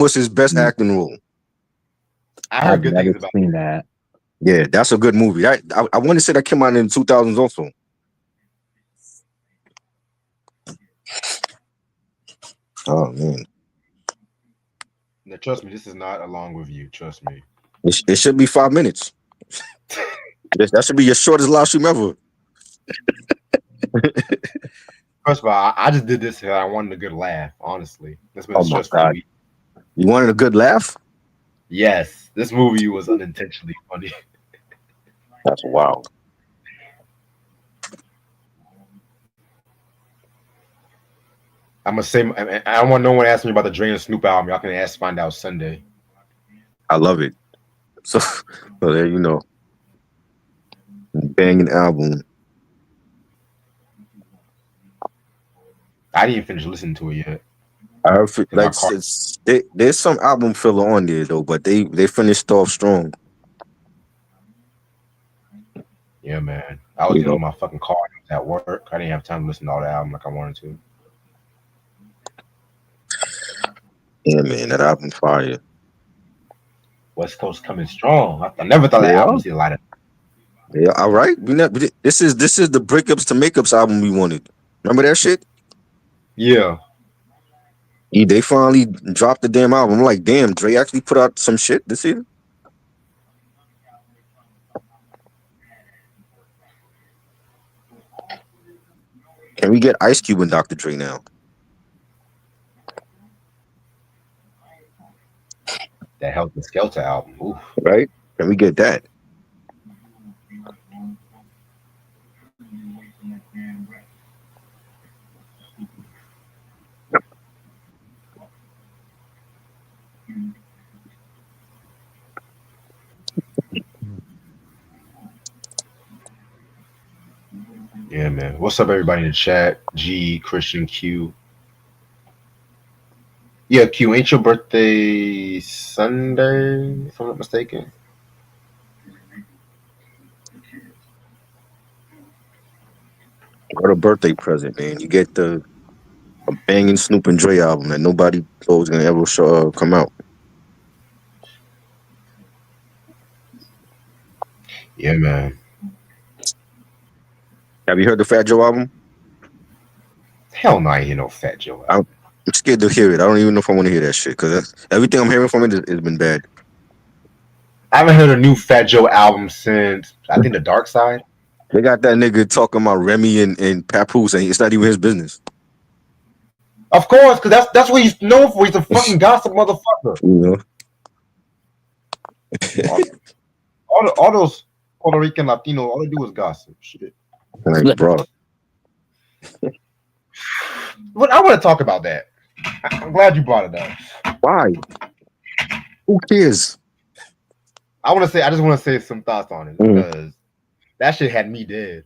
was his best acting role. I heard I've good never things about seen it. that. Yeah, that's a good movie. I want to say that came out in 2000s also. Oh man, Now, trust me, this is not a long review. Trust me. it should be 5 minutes. That should be your shortest live stream ever. First of all, I just did this because I wanted a good laugh. Honestly, it's been a Oh my stressful god, week. you wanted a good laugh? Yes, this movie was unintentionally funny. That's wild. I'm gonna say I don't want no one to ask me about the Dre and Snoop album. Y'all can find out Sunday. I love it. So, so there you know, banging album. I didn't even finish listening to it yet. I heard In my car. there's some album filler on there though, but they finished off strong. Yeah, man. I was You dealing know, with my fucking car. I was at work. I didn't have time to listen to all the album like I wanted to. yeah, man, that album fire. West Coast coming strong. I never thought that Yeah, album would see a light of. yeah, all right. This is the breakups to makeups album we wanted. Remember that shit? Yeah. They finally dropped the damn album. I'm like, damn, Dre actually put out some shit this year. Can we get Ice Cube and Dr. Dre now? That Helter Skelter album. Oof. Right? Can we get that? Yeah, man. What's up, everybody in the chat? G, Christian, Q. Yeah, Q, ain't your birthday Sunday, if I'm not mistaken? What a birthday present, man. You get a banging Snoop and Dre album that nobody thought was gonna ever come out. Yeah, man. Have you heard the Fat Joe album? Hell no, I ain't hear no Fat Joe album. I'm scared to hear it. I don't even know if I want to hear that shit because everything I'm hearing from it has been bad. I haven't heard a new Fat Joe album since, I think, The Dark Side. They got that nigga talking about Remy and Papoose, and it's not even his business. Of course, because that's what he's known for. He's a fucking gossip motherfucker. You know, all those Puerto Rican Latinos, all they do is gossip. Shit. like, bro. But I want to talk about that. I'm glad you brought it up. Why? Who cares? I just want to say some thoughts on it because that shit had me dead.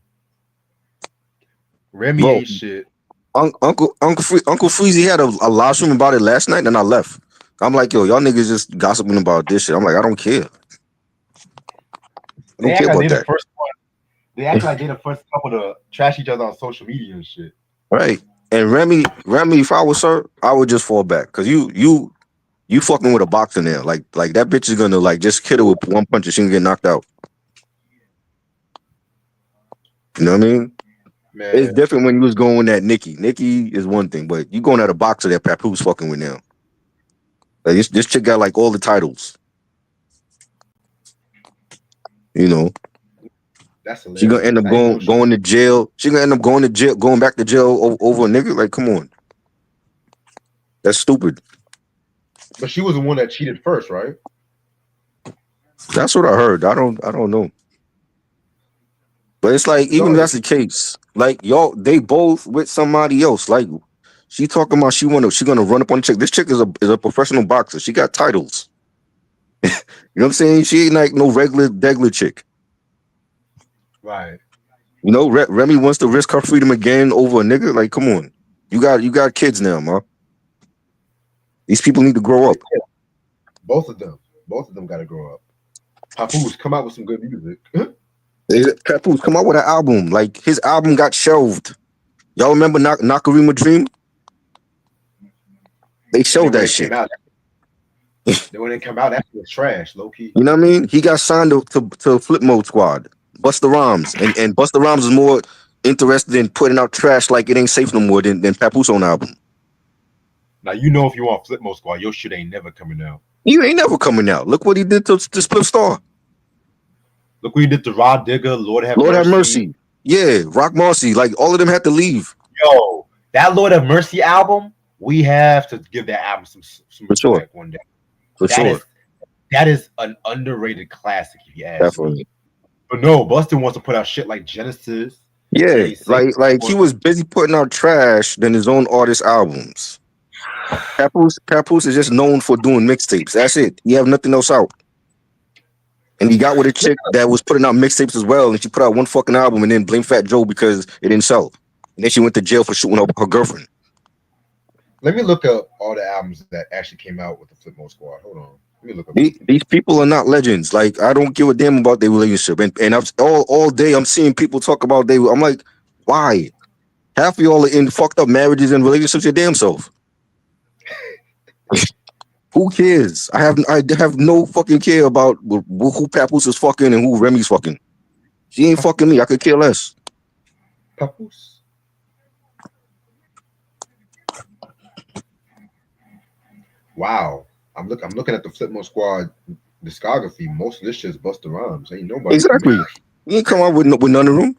Remy ain't shit. Uncle Freezy had a live stream about it last night, and I left. I'm like, yo, y'all niggas just gossiping about this shit. I'm like, I don't care. I don't care about that. They act like they the first couple to trash each other on social media and shit. Right. And Remy, if I was her, I would just fall back because you fucking with a boxer now. Like that bitch is gonna like just kill her with one punch and she can get knocked out. You know what I mean? Man. It's different when you was going at Nikki. Nikki is one thing, but you going at a boxer that Papoose fucking with now. Like this chick got like all the titles. You know. That's hilarious. She gonna end up going to jail. She gonna end up going to jail, going back to jail over a nigga. Like, come on. That's stupid. But she was the one that cheated first, right? That's what I heard. I don't know. But it's like, even if that's the case, like y'all, they both with somebody else. Like she talking about she gonna run up on the chick. This chick is a professional boxer. She got titles. You know what I'm saying? She ain't like no regular chick. Right. You know, Remy wants to risk her freedom again over a nigga. Like, come on. You got kids now, ma. These people need to grow up. Both of them got to grow up. Papoose, come out with some good music. Papoose, come out with an album. Like, his album got shelved. Y'all remember Nakarima Dream? They showed that shit. Then when it come out, that shit was trash, low key. You know what I mean? He got signed to Flip Mode Squad, Busta Rhymes, and Busta Rhymes is more interested in putting out trash like it ain't safe no more than Papoose on album. Now you know if you want Flip Mode Squad, your shit ain't never coming out. You ain't never coming out. Look what he did to Split Star. Look what he did to Rod Digger, Lord Have Lord have Mercy. mercy. Yeah, Rock Marcy. Like all of them had to leave Yo, that Lord Have Mercy album, we have to give that album some for sure. respect one day. For That sure. is that is an underrated classic, if you ask me. Definitely. But no, Busta wants to put out shit like Genesis, Yeah, 86. like he was busy putting out trash than his own artist albums. Papoose is just known for doing mixtapes. That's it. He have nothing else out. And he got with a chick that was putting out mixtapes as well, and she put out one fucking album and then blamed Fat Joe because it didn't sell. And then she went to jail for shooting up her girlfriend. Let me look up all the albums that actually came out with the Flip Mode Squad. Hold on. Let me look up. These people are not legends. Like I don't give a damn about their relationship. And I've, all day I'm seeing people talk about they. I'm like, why? Half of y'all are in fucked up marriages and relationships your damn self. Who cares? I have no fucking care about who Papoose is fucking and who Remy's fucking. She ain't fucking me. I could care less. Papoose. Wow. I'm looking at the Flip Mode Squad discography. Most of this shit is Busta Rhymes. Ain't nobody coming. Exactly. You ain't come out with none of them.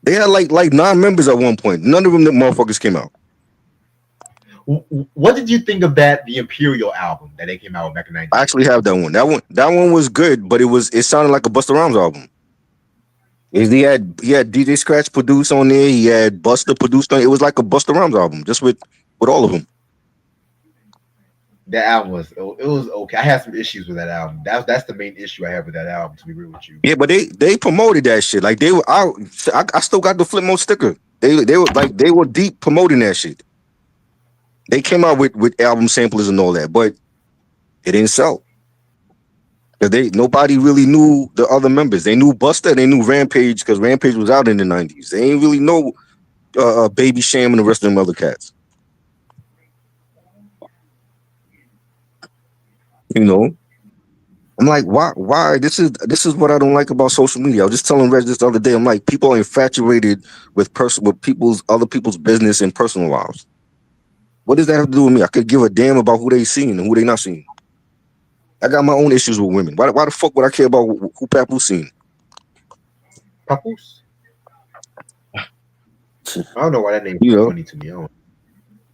They had like 9 members at one point. None of them that motherfuckers came out. What did you think of the Imperial album that they came out with back in I '98? actually have that one. That one was good, but it sounded like a Busta Rhymes album. He had DJ Scratch produced on there. He had Busta produced on it. It was like a Busta Rhymes album, just with all of them. That album was okay. I had some issues with that album. That's the main issue I have with that album. To be real with you, Yeah, but they promoted that shit. Like they were out. I still got the Flip Mode sticker. They were deep promoting that shit. They came out with album samplers and all that, but it didn't sell. 'Cause nobody really knew the other members. They knew Busta, they knew Rampage because Rampage was out in the '90s. They ain't really know Baby Sham and the rest of them other cats. You know, I'm like, why? Why? This is what I don't like about social media. I was just telling Reg this the other day. I'm like, people are infatuated with other people's business and personal lives. What does that have to do with me? I could give a damn about who they seen and who they not seen. I got my own issues with women. Why the fuck would I care about who Papoose seen? Papoose. I don't know why that name You is know, funny to me. I don't.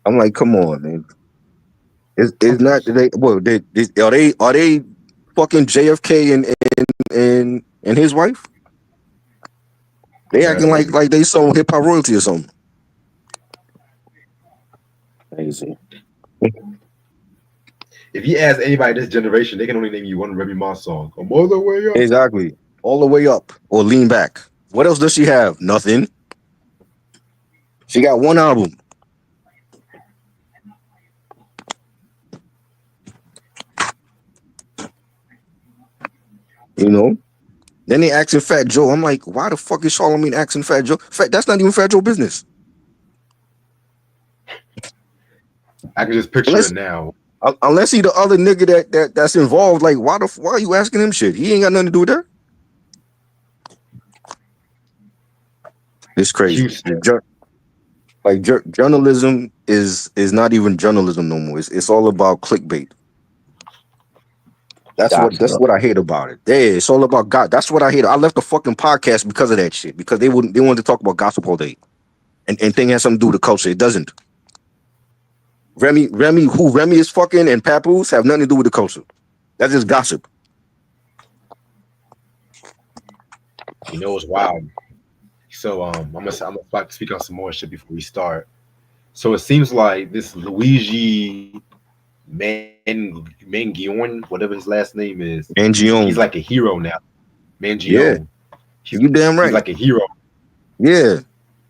I'm like, come on, man. It's not Papoose. they. Well, are they fucking JFK and his wife? They Yeah, acting maybe. like they sold hip hop royalty or something. Crazy. If you ask anybody this generation, they can only name you one Remy Ma song. Come all the way up. Exactly. All the way up or lean back. What else does she have? Nothing. She got one album. You know. Then they asking Fat Joe. I'm like, why the fuck is Charlamagne asking Fat Joe? That's not even Fat Joe business. I can just picture it Unless now. unless he the other nigga that's involved. Like, why are you asking him shit? He ain't got nothing to do with that. It's crazy. Houston. Journalism is not even journalism no more. It's all about clickbait. That's what I hate about it. Yeah, it's all about God. That's what I hate. I left the fucking podcast because of that shit. Because they wanted to talk about gossip all day. And thing has something to do with the culture. It doesn't. Who Remy is fucking and Papoose have nothing to do with the culture. That's just gossip. You know it's wild. So I'm gonna speak on some more shit before we start. So it seems like this Luigi Mangione, whatever his last name is, And he's Gion. like a hero now. Yeah, Mangione. He's you damn he's right. like a hero. Yeah.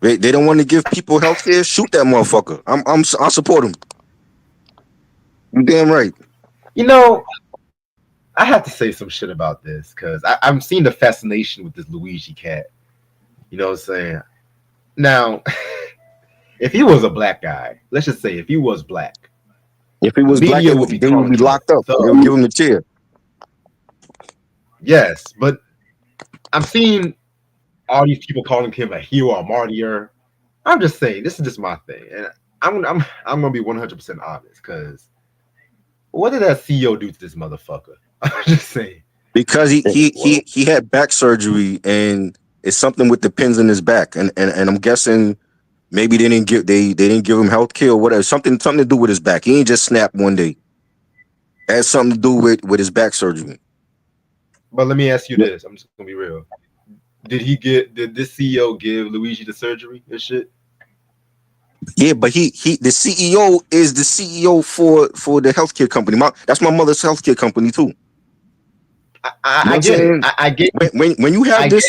They don't want to give people health care. Shoot that motherfucker. I support him. You damn right. You know, I have to say some shit about this because I'm seeing the fascination with this Luigi cat. You know what I'm saying? Now, if he was a black guy, let's just say if he was black, If he the was black, media would be they would calling be him a locked up. They would thug. give him the chair. Yes, but I'm seeing all these people calling him a hero or martyr. I'm just saying, this is just my thing, and I'm gonna be 100% honest because what did that CEO do to this motherfucker? I'm just saying. Because Well, he had back surgery, and it's something with the pins in his back, and I'm guessing maybe they didn't give him health care or whatever. Something to do with his back. He ain't just snapped one day. It had something to do with his back surgery. But let me ask you this: I'm just gonna be real. Did this CEO give Luigi the surgery and shit? Yeah, but he the CEO is the CEO for the healthcare company. That's my mother's healthcare company too. You know what I I'm get it. saying? I get When you have I get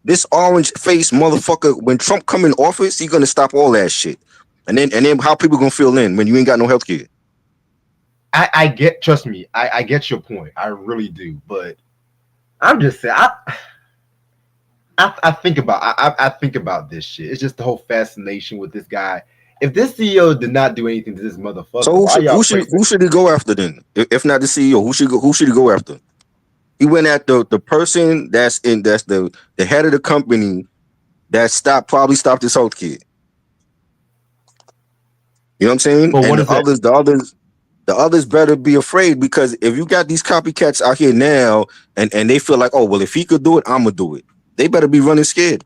this orange face motherfucker, when Trump come in office, he gonna stop all that shit. And then how people gonna feel in when you ain't got no healthcare? I get. Trust me, I get your point. I really do. But I'm just saying. I think about I think about this shit. It's just the whole fascination with this guy. If this CEO did not do anything to this So motherfucker, why y'all praising? who should he go after then? If not the CEO, who should he go after? He went at the person that's the head of the company that probably stopped his healthcare. You know what I'm saying? But And what is that? the others better be afraid, because if you got these copycats out here now and they feel like, oh well, if he could do it, I'm gonna do it. They better be running scared.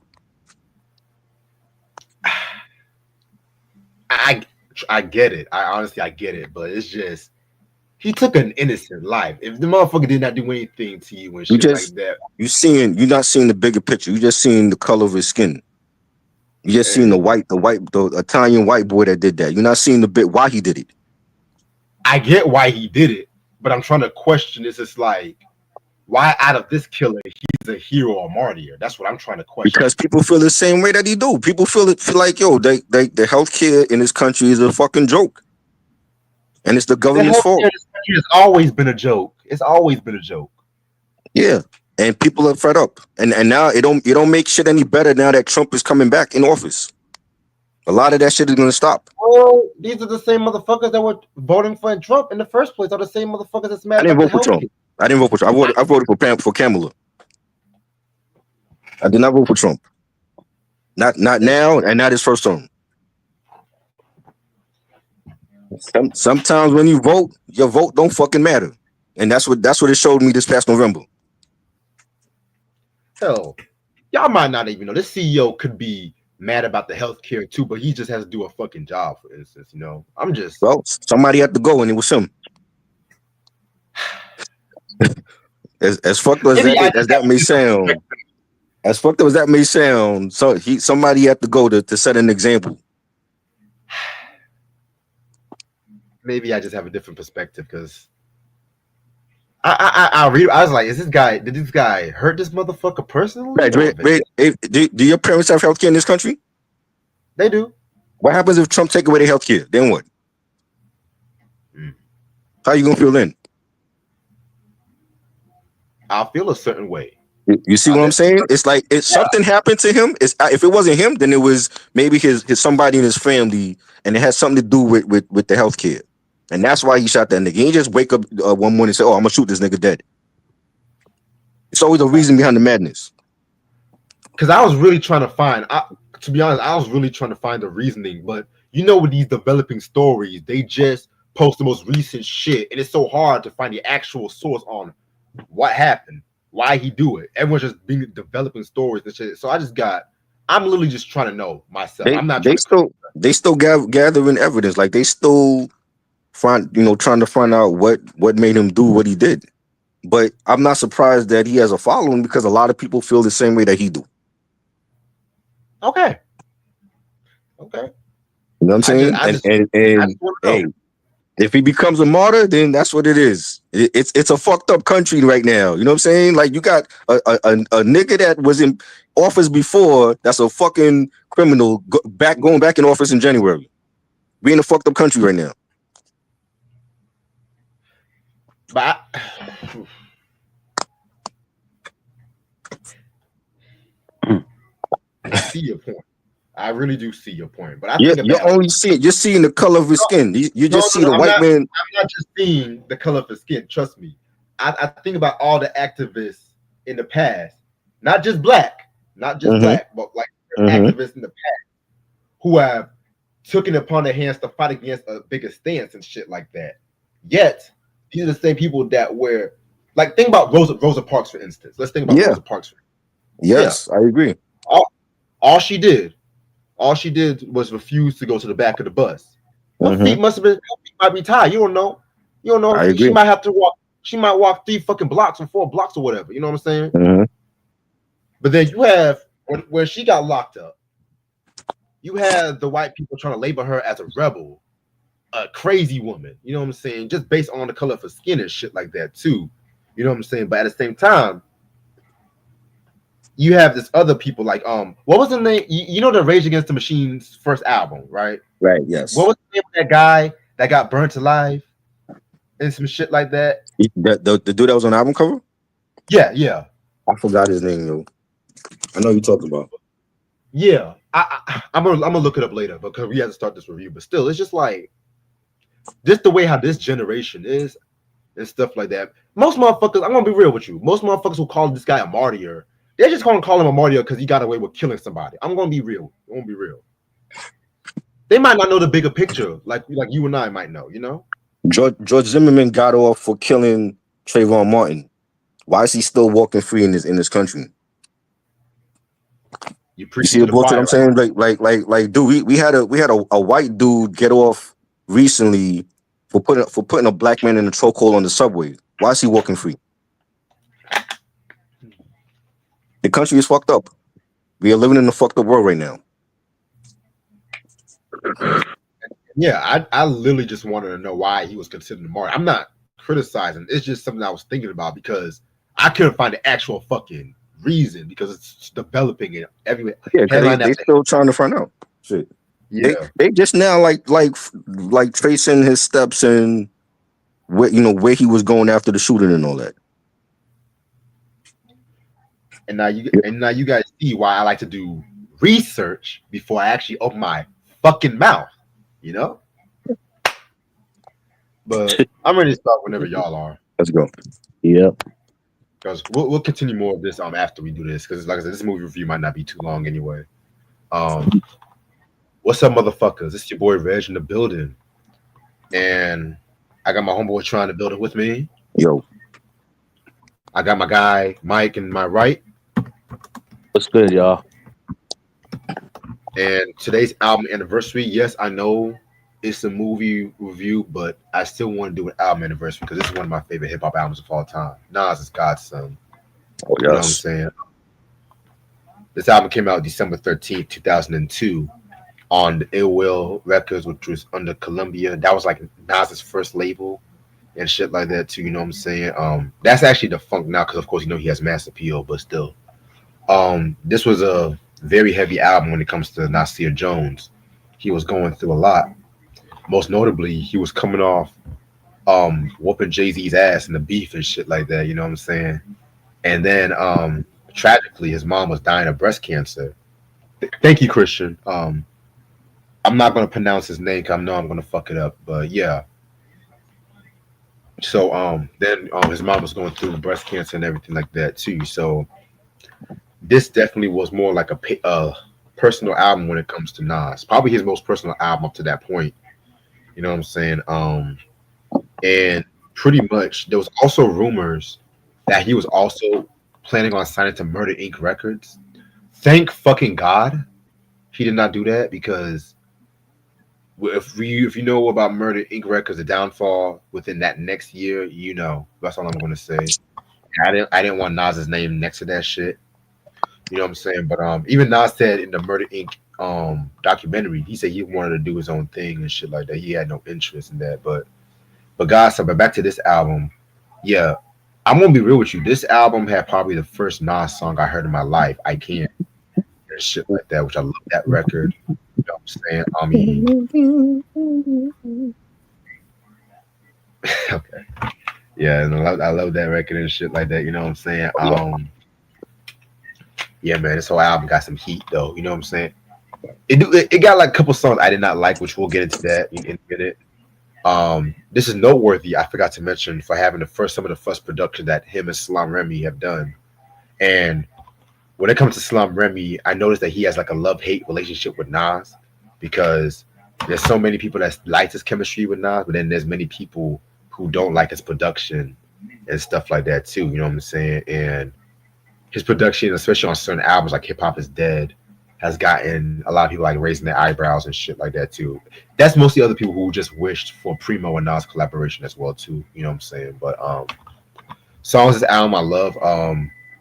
I I get it. I honestly I get it. But it's just he took an innocent life. If the motherfucker did not do anything to you and You shit like just that, you're not seeing the bigger picture. You just seeing the color of his skin. You just seeing eh, the Italian white boy that did that. You're not seeing the bit why he did it. I get why he did it. But I'm trying to question this. It's like why out of this killer he's a hero or martyr? That's what I'm trying to question. Because people feel the same way that he do. People feel like, yo, the healthcare in this country is a fucking joke, and it's the The government's healthcare fault. in this country has always been a joke. It's always been a joke. Yeah, and people are fed up, and now it don't make shit any better now that Trump is coming back in office. A lot of that shit is gonna stop. Well, these are the same motherfuckers that were voting for Trump in the first place. Are the same motherfuckers that's I mad didn't about the vote for health Trump. care. I didn't vote for Trump. I voted for Kamala. I did not vote for Trump. Not It's now, and not his first term. Sometimes when you vote, your vote don't fucking matter, and that's what it showed me this past November. hell. Y'all might not even know this CEO could be mad about the health care too, but he just has to do a fucking job. For instance, I'm just Well, somebody had to go, and it was him. As fucked up maybe I as just have that a may different sound, perspective. as fucked up as that may sound, somebody had to go to set an example. Maybe I just have a different perspective because I was like, did this guy hurt this motherfucker personally Right, or do your parents have healthcare in this country? they do? What happens if Trump take away their healthcare? Then what? Mm. How you gonna feel then? I'll feel a certain way. You see I'll what I'm definitely saying? It's like if yeah. something happened to him. If it wasn't him, then it was maybe his somebody in his family, and it had something to do with the healthcare, and that's why he shot that nigga. He didn't just wake up one morning and say, "Oh, I'm gonna shoot this nigga dead." It's always a reason behind the madness. Because I was really trying to find, to be honest, I was really trying to find the reasoning. But with these developing stories, they just post the most recent shit, and it's so hard to find the actual source on what happened, why he do it. Everyone's just being developing stories and shit. So I'm literally just trying to know myself. They I'm not they trying to. still they still gathering evidence. Like they still trying to find out what made him do what he did. But I'm not surprised that he has a following, because a lot of people feel the same way that he do. Okay, okay. You know what I'm saying? I And just want to hey, know. if he becomes a martyr, then that's what it is. It's a fucked up country right now. You know what I'm saying? Like you got a nigga that was in office before, that's a fucking criminal, going back in office in January. We in a fucked up country right now. But I see your point. I really do see your point, but I Yeah, think you're about only seeing you're seeing the color of his skin. You no, just no, see no. the white man. I'm not just seeing the color of his skin. Trust me. I think about all the activists in the past, not just Mm-hmm. black, but like Mm-hmm. activists in the past who have taken it upon their hands to fight against a bigger stance and shit like that. Yet these are the same people that were like think about Rosa Parks for instance. Let's think about Yeah. Rosa Parks. Yeah, Yes, I agree. all, all she did, all she did was refuse to go to the back of the bus. Her Mm-hmm. feet must have been her feet might be tired. You don't know. You don't know her I feet. She agree. might have to walk. She might walk 3 fucking blocks or 4 blocks or whatever. You know what I'm saying? Mm-hmm. But then you have when she got locked up, you had the white people trying to label her as a rebel, a crazy woman. You know what I'm saying? Just based on the color of her skin and shit like that too. You know what I'm saying? But at the same time, you have this other people like what was the name? You know the Rage Against the Machine's first album, right? Right. What Yes. was the name of that guy that got burnt alive and some shit like that? The dude that was on the album cover. Yeah, yeah, I forgot his name though. I know you talking about. yeah. I'm gonna look it up later because we have to start this review. But still, it's just like just the way how this generation is and stuff like that. Most motherfuckers, I'm gonna be real with you. Most motherfuckers who call this guy a martyr, they're just gonna call him a martyr because he got away with killing somebody. I'm gonna be real. I'm gonna be real. They might not know the bigger picture, like you and I might know. You know? George Zimmerman got off for killing Trayvon Martin. Why is he still walking free in this country? You You see preaching the to the bullshit I'm choir right saying? Like, dude, we had a white dude get off recently for putting a black man in a chokehold on the subway. Why is he walking free? The country is fucked up. We are living in a fucked up world right now. Yeah, I literally just wanted to know why he was considered a martyr. I'm not criticizing. It's just something I was thinking about because I couldn't find the actual fucking reason because it's developing it everywhere. Yeah, because they Headline they after still trying to find out. Shit. yeah. They just now like tracing his steps and where he was going after the shooting and all that. And now you guys see why I like to do research before I actually open my fucking mouth. You know? But I'm ready to start whenever y'all are. Let's go. Yep. Because we'll continue more of this after we do this. Because like I said, this movie review might not be too long anyway. What's up, motherfuckers? It's your boy Reg in the building. And I got my homeboy trying to build it with me. Yo. I got my guy Mike in my right. What's good, y'all? And today's album anniversary. Yes, I know it's a movie review, but I still want to do an album anniversary because this is one of my favorite hip hop albums of all time. Nas is God's son. Oh, You know what I'm yes. saying? This album came out December 13th, 2002 on the Ill Will Records, which was under Columbia. That was like Nas's first label and shit like that too. You know what I'm saying? That's actually defunct now because of course he has mass appeal, but still. This was a very heavy album when it comes to Nasir Jones. He was going through a lot. Most notably, he was coming off whooping Jay-Z's ass in the beef and shit like that, you know what I'm saying? And then tragically his mom was dying of breast cancer. Thank you, Christian. I'm not gonna pronounce his name because I know I'm gonna fuck it up, but yeah. So then his mom was going through breast cancer and everything like that too. So this definitely was more like a personal album when it comes to Nas. Probably his most personal album up to that point. You know what I'm saying? And pretty much there was also rumors that he was also planning on signing to Murder Inc. Records. Thank fucking God he did not do that because if you know about Murder Inc. Records, the downfall within that next year, you know that's all I'm going to say. I didn't want Nas's name next to that shit. You know what I'm saying? But even Nas said in the Murder Inc. Documentary, he said he wanted to do his own thing and shit like that. He had no interest in that. But guys, so but back to this album, yeah, I'm gonna be real with you. This album had probably the first Nas song I heard in my life. I Can't and shit like that, which I love that record. You know what I'm saying? I mean, okay, yeah, and I love that record and shit like that. You know what I'm saying? Yeah, man, this whole album got some heat though. You know what I'm saying? It got like a couple songs I did not like, which we'll get into that in a minute. This is noteworthy. I forgot to mention for having some of the first production that him and Salam Remy have done. And when it comes to Salam Remy, I noticed that he has like a love-hate relationship with Nas because there's so many people that like his chemistry with Nas, but then there's many people who don't like his production and stuff like that too. You know what I'm saying? And his production, especially on certain albums like Hip Hop Is Dead, has gotten a lot of people like raising their eyebrows and shit like that too. That's mostly other people who just wished for Primo and Nas collaboration as well too. You know what I'm saying? But songs of this album I love.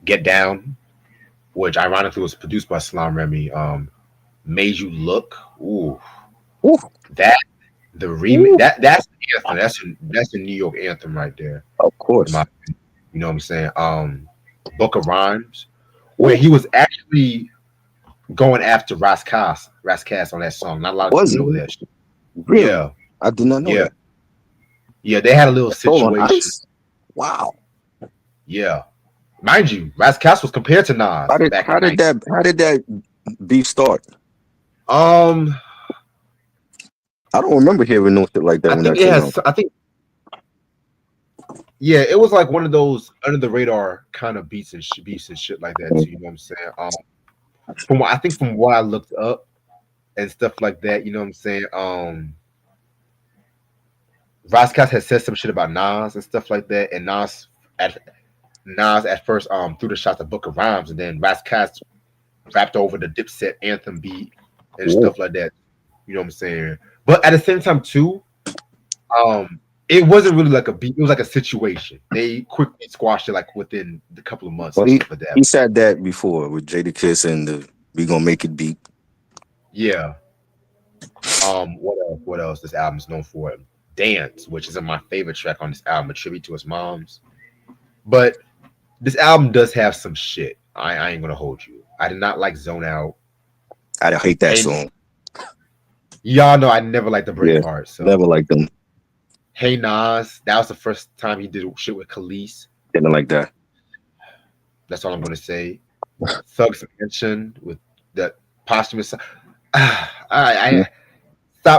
Get Down, which ironically was produced by Salam Remy. Made You Look. Ooh. Ooh. That the remix that's the anthem. That's the New York anthem right there. Of course. You know what I'm saying? Book of Rhymes, where he was actually going after Raskaz on that song. Not a lot of Was people it? know that shit. Really? Yeah. I did not know that. Yeah, they had a little Hold on, situation. Ice? Wow. Yeah. Mind you, Raskaz was compared to Nas. How did that beef start? I I don't remember hearing no shit like that when think that it came has out. yeah, it was like one of those under the radar kind of beats and shit like that too. You know what I'm saying? From what I looked up and stuff like that, you know what I'm saying? Raskaz had said some shit about Nas and stuff like that, and Nas at first threw the shots at Book of Rhymes, and then Raskaz rapped over the Dipset anthem beat and stuff like that. You know what I'm saying? But at the same time too, it wasn't really like a beat. It was like a situation. They quickly squashed it like within a couple of months. Well, and stuff like that. he said that before with Jadakiss and the We Gonna Make It beat. Yeah. What else? This album is known for Dance, which is my favorite track on this album, a tribute to his mom's. But this album does have some shit. I ain't gonna hold you. I did not like Zone Out. I hate that song. Y'all know I never liked the Braveheart. So never liked them. Hey Nas, that was the first time he did shit with Khalees. Didn't like that. That's all I'm gonna say. Thug's Mansion with the posthumous. Stop.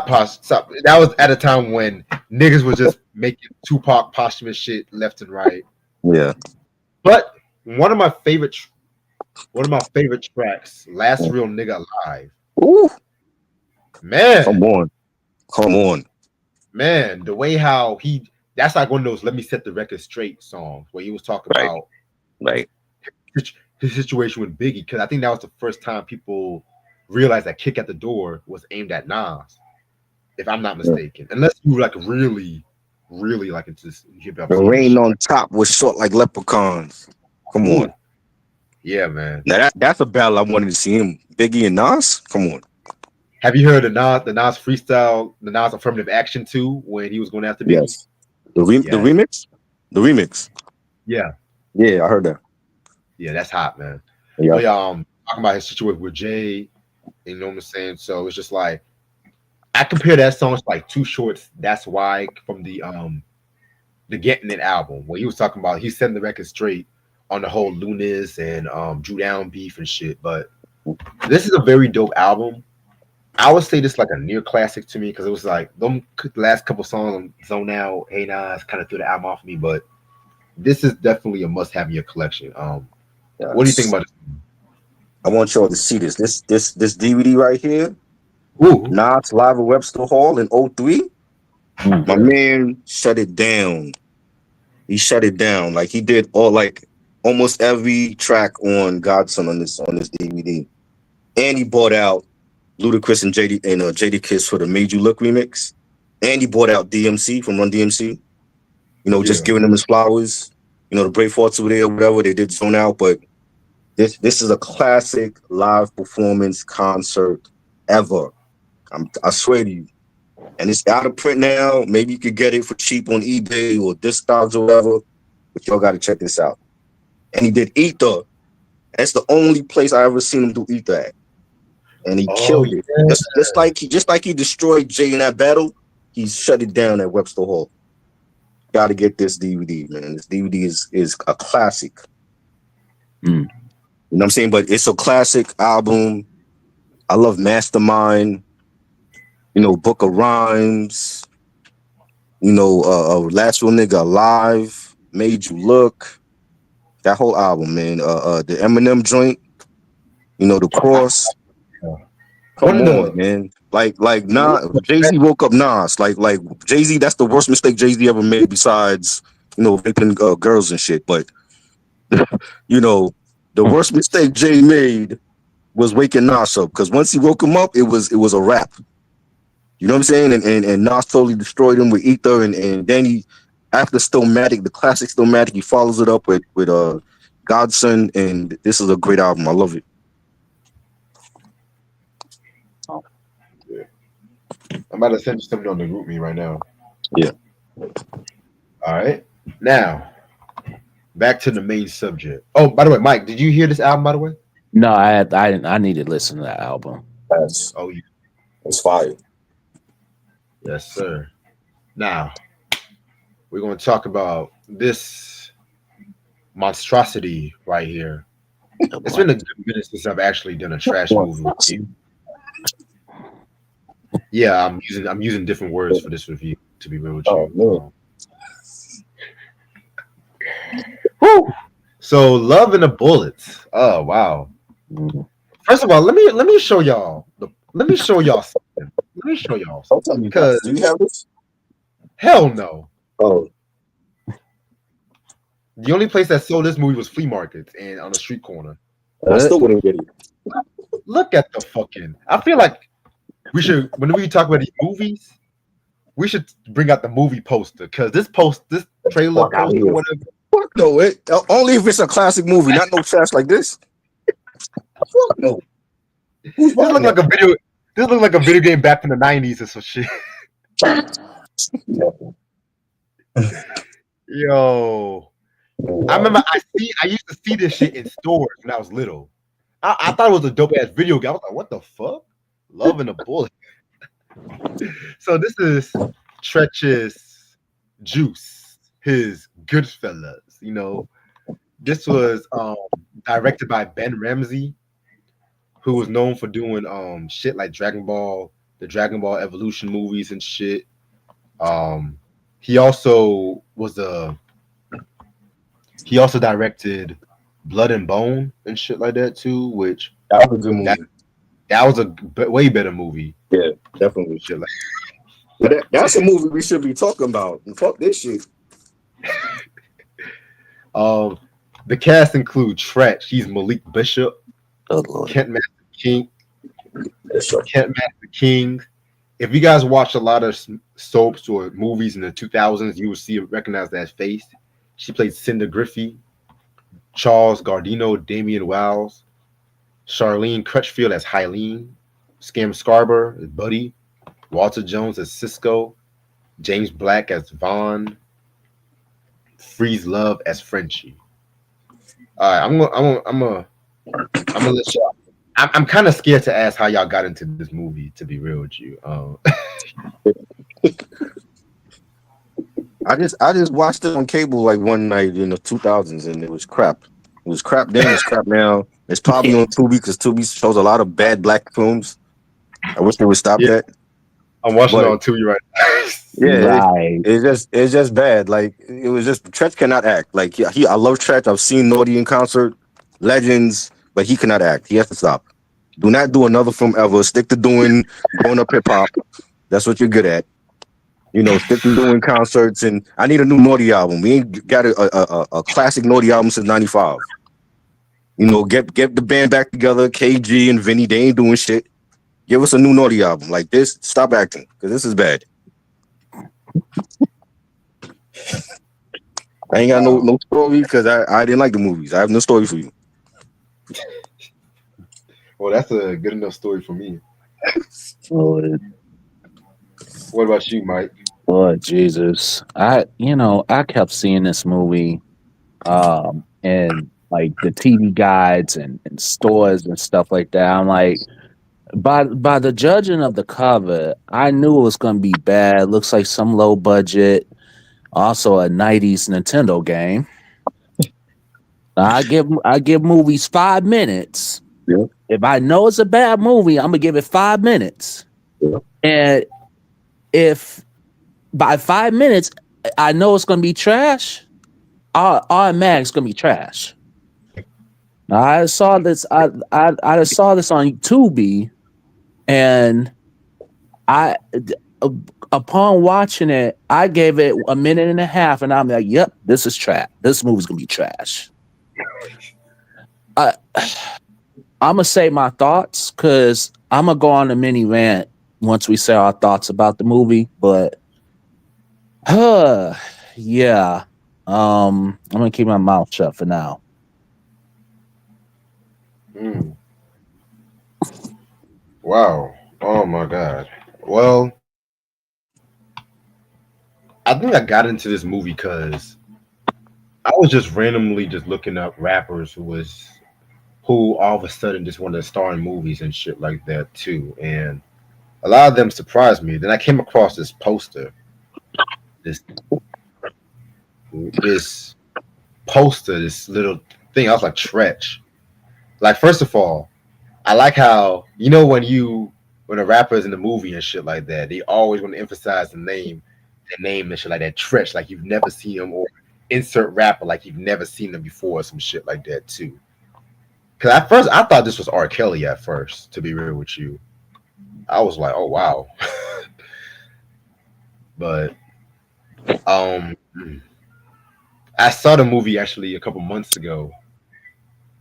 That was at a time when niggas was just making Tupac posthumous shit left and right. Yeah. But one of my favorite tracks, Last Real Nigga Alive. Ooh. Man. Come on. Man, the way how that's like one of those Let Me Set the Record Straight songs where he was talking about his situation with Biggie, because I think that was the first time people realized that Kick at the Door was aimed at Nas, if I'm not mistaken. Unless you like really like into hip hop. The Rain on Top was short like leprechauns. Come on. Yeah, man. Now that's a battle I wanted to see him. Biggie and Nas? Come on. Have you heard the Nas freestyle, the Nas Affirmative Action 2 when he was going after Biggie? Yes. The remix? The remix. Yeah. Yeah, I heard that. Yeah, that's hot, man. Yeah. But, talking about his situation with Jay, you know what I'm saying? So it's just like I compare that song to like Too Short's That's Why from the Getting It album, where he was talking about he's setting the record straight on the whole Lunas and Drew Down beef and shit. But this is a very dope album. I would say this is like a near classic to me because it was like the last couple songs on Zone Out, Hey Nas kind of threw the album off me, but this is definitely a must have in your collection. Yes. What do you think about this? I want y'all to see this. This DVD right here. Ooh. Nas live at Webster Hall in 03. My man shut it down. He shut it down. Like he did almost every track on Godson on this DVD. And he bought out Ludacris and Jadakiss for the Made You Look remix. And he bought out DMC from Run DMC. You know, just giving them his flowers. You know, the Bravehearts were there, whatever. They did Zone Out, but this is a classic live performance concert ever. I swear to you. And it's out of print now. Maybe you could get it for cheap on eBay or Discogs or whatever. But y'all got to check this out. And he did Ether. That's the only place I ever seen him do Ether at. And he killed it. Just like he destroyed Jay in that battle, he shut it down at Webster Hall. Got to get this DVD, man. This DVD is a classic. You know what I'm saying? But it's a classic album. I love Mastermind. Book of Rhymes. Last Real Nigga Alive. Made You Look. That whole album, man. The Eminem joint. The Cross. One Come of on, the man. Like Nas, Jay-Z woke up Nas. Like Jay-Z, that's the worst mistake Jay-Z ever made besides, raping girls and shit. But you know, the worst mistake Jay made was waking Nas up. Because once he woke him up, it was a wrap. You know what I'm saying? And Nas totally destroyed him with Ether and then he after Stillmatic, the classic Stillmatic, he follows it up with Godson, and this is a great album. I love it. I'm about to send you something on the group me right now. Yeah. All right. Now, back to the main subject. Oh, by the way, Mike, did you hear this album, by the way? No, I need to listen to that album. That's Oh, yeah. it's fire. Yes, sir. Now, we're going to talk about this monstrosity right here. It's been a good minute since I've actually done a trash movie review. Yeah, I'm using different words for this review, to be real with you. Whew. So, Love and the Bullets. Oh, wow. First of all, let me show y'all something. Let me show y'all something. Because Do you have this? hell no. Oh, The only place that sold this movie was flea markets and on the street corner. I still wouldn't get it. Look at the fucking. I feel like we should, when we talk about these movies, we should bring out the movie poster because this trailer Fuck out poster, here. whatever. Fuck no, only if it's a classic movie, not no trash like this. Fuck no. Who's This look buying like a video. This look like a video game back from the '90s or some shit. Yo, I remember I used to see this shit in stores when I was little. I thought it was a dope ass video game. I was like, what the fuck? Love and a Bullet. So this is Treach's Juice, his Goodfellas. This was directed by Ben Ramsey, who was known for doing shit like Dragon Ball, the Dragon Ball Evolution movies and shit. He also directed Blood and Bone and shit like that too, which that was a good movie. That was a way better movie. Yeah, definitely. Shit like But that's a movie we should be talking about. Fuck this shit. the cast include Treach. He's Malik Bishop, Oh, Lord. Kent Master King. That's right. Kent Master King. If you guys watch a lot of soaps or movies in the 2000s, you will recognize that face. She played Cinda Griffey, Charles Gardino, Damian Wiles, Charlene Crutchfield as Hyleen, Scam Scarber as Buddy, Walter Jones as Cisco, James Black as Vaughn, Freeze Love as Frenchie. All right, I'm gonna let y'all. I'm kind of scared to ask how y'all got into this movie. To be real with you, I just watched it on cable like one night in the 2000s, and it was crap. It was crap then. It's crap now. It's probably on Tubi because Tubi shows a lot of bad black films. I wish they would stop that. I'm watching it on Tubi right now. Yeah, Right. it's just bad. Like it was just Treach cannot act. Like I love Treach. I've seen Naughty in concert, legends, but he cannot act. He has to stop. Do not do another film ever. Stick to doing growing up hip hop. That's what you're good at. Stick to doing concerts. And I need a new Naughty album. We ain't got a classic Naughty album since '95. Get the band back together. KG and Vinny, they ain't doing shit. Give us a new Naughty album like this. Stop acting because this is bad. I ain't got no story because I didn't like the movies. I have no story for you. Well, that's a good enough story for me. Lord, What about you, Mike? Lord Jesus. I kept seeing this movie and like the TV guides and stores and stuff like that. I'm like, by the judging of the cover, I knew it was gonna be bad. Looks like some low budget, also a '90s Nintendo game. I give movies 5 minutes. Yeah. if I know it's a bad movie, I'm gonna give it 5 minutes. And if by 5 minutes I know it's gonna be trash, automatic it's gonna be trash. Now, I saw this. I saw this on Tubi, and I upon watching it, I gave it a minute and a half, and I'm like, "Yep, this is trash. This movie's gonna be trash." I, I'm gonna say my thoughts because I'm gonna go on a mini rant once we say our thoughts about the movie. But, yeah, I'm gonna keep my mouth shut for now. Mm. Wow. Oh my God. Well, I think I got into this movie because I was just randomly just looking up rappers who all of a sudden just wanted to star in movies and shit like that too. And a lot of them surprised me. Then I came across this poster, this this poster, this little thing. I was like, Treach. Like, first of all, I like how when a rapper is in the movie and shit like that, they always want to emphasize their name and shit like that. Treach, like you've never seen him, or insert rapper like you've never seen them before, or some shit like that too. Because at first I thought this was R. Kelly at first, to be real with you. I was like, oh wow. But um I saw the movie actually a couple months ago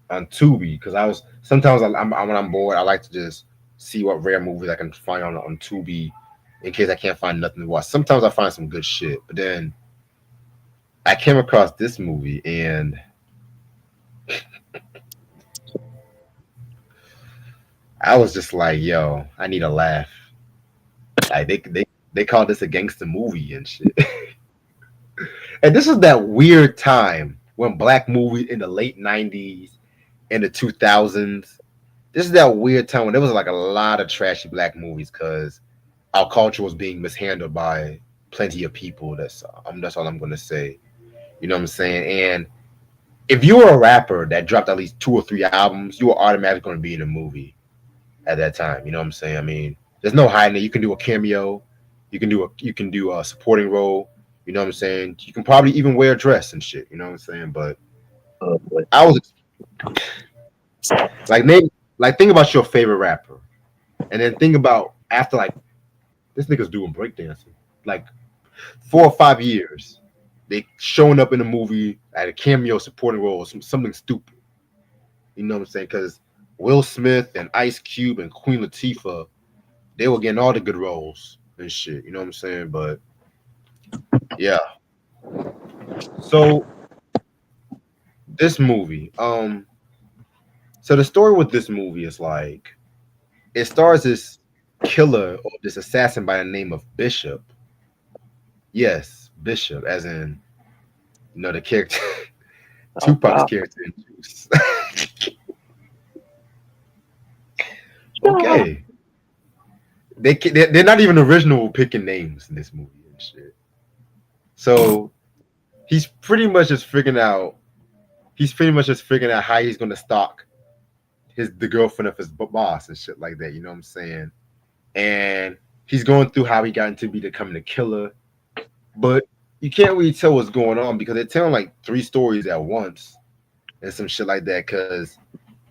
on Tubi because I was sometimes when I'm bored, I like to just see what rare movies I can find on Tubi in case I can't find nothing to watch. Sometimes I find some good shit, but then I came across this movie and I was just like, yo, I need a laugh. Like they call this a gangster movie and shit. And this is that weird time when black movies in the late 90s and the 2000s. This is that weird time when there was like a lot of trashy black movies because our culture was being mishandled by plenty of people. That's all I'm gonna say. You know what I'm saying? And if you were a rapper that dropped at least 2 or 3 albums, you were automatically going to be in a movie at that time. You know what I'm saying? I mean, there's no hiding it. You can do a cameo, you can do a supporting role. You know what I'm saying? You can probably even wear a dress and shit. You know what I'm saying? But I was like, name like think about your favorite rapper, and then think about after like this nigga's doing breakdancing, like 4 or 5 years, they showing up in a movie at a cameo supporting role, something stupid. You know what I'm saying? Because Will Smith and Ice Cube and Queen Latifah, they were getting all the good roles and shit. You know what I'm saying? But yeah. So this movie, so the story with this movie is like it stars this killer or this assassin by the name of Bishop. Yes, Bishop, as in the character Oh, Tupac's wow. character in Juice. Okay. They're not even original picking names in this movie and shit. So he's pretty much just figuring out how he's gonna stalk the girlfriend of his boss and shit like that. You know what I'm saying? And he's going through how he got into becoming a killer, but you can't really tell what's going on because they're telling like 3 stories at once and some shit like that. Because